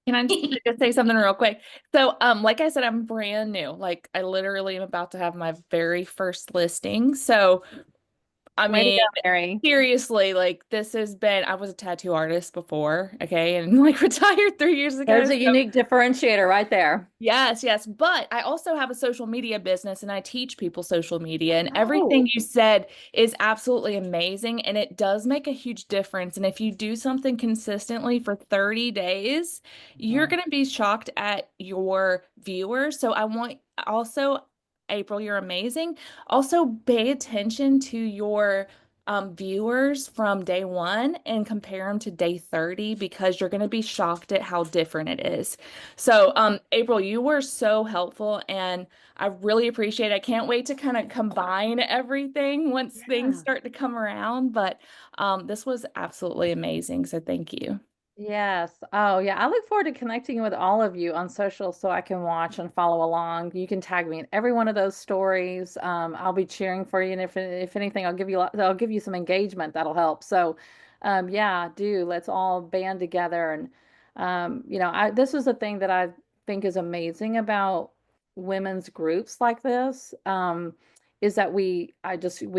Can I just say something real quick? So, like I said, I'm brand new. Like, I literally am about to have my very first listing. So, I Way to mean, go, Mary. seriously, like I was a tattoo artist before, okay, and like retired 3 years ago. There's a unique differentiator right there. Yes, yes. But I also have a social media business and I teach people social media, and everything Oh, you said is absolutely amazing. And it does make a huge difference. And if you do something consistently for 30 days, you're going to be shocked at your viewers. So I want also, April, you're amazing. Also, pay attention to your viewers from day one and compare them to day 30 because you're going to be shocked at how different it is. So, April, you were so helpful and I really appreciate it. I can't wait to kind of combine everything once things yeah. start to come around, but this was absolutely amazing. So thank you. Yes. Oh, yeah. I look forward to connecting with all of you on social so I can watch and follow along. You can tag me in every one of those stories. I'll be cheering for you, and if anything, I'll give you some engagement that'll help. So, yeah, do let's all band together. And this is the thing that I think is amazing about women's groups like this, is that we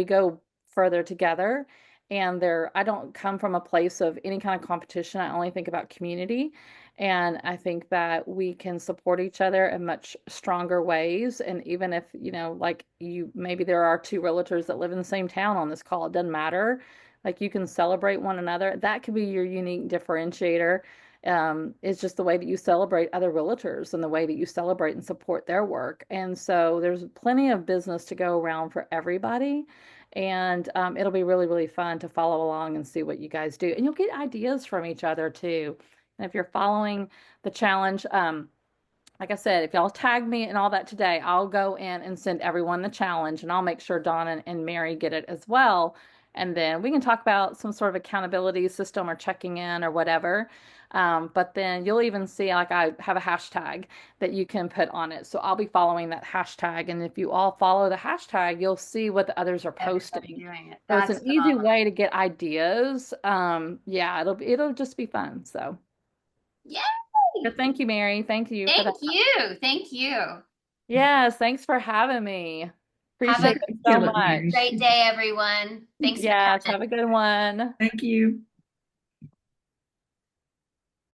go further together and I don't come from a place of any kind of competition. I only think about community. And I think that we can support each other in much stronger ways. And even if, like maybe there are two realtors that live in the same town on this call, it doesn't matter. Like you can celebrate one another. That could be your unique differentiator. It's just the way that you celebrate other realtors and the way that you celebrate and support their work. And so there's plenty of business to go around for everybody. And it'll be really, really fun to follow along and see what you guys do. And you'll get ideas from each other too. And if you're following the challenge, like I said, if y'all tag me and all that today, I'll go in and send everyone the challenge and I'll make sure Dawn and Mary get it as well. And then we can talk about some sort of accountability system or checking in or whatever. But then you'll even see, like, I have a hashtag that you can put on it. So I'll be following that hashtag. And if you all follow the hashtag, you'll see what the others are Everybody posting. doing it. So it's That's an easy phenomenal. way to get ideas. Yeah, it'll just be fun. So, Yay! but thank you, Mary. Thank you for that. Thank you. Thank you. Yes, thanks for having me. Have Appreciate a it so Kill it, Mary. much. great day, everyone. Thanks for Yes, coming. have a good one. Thank you.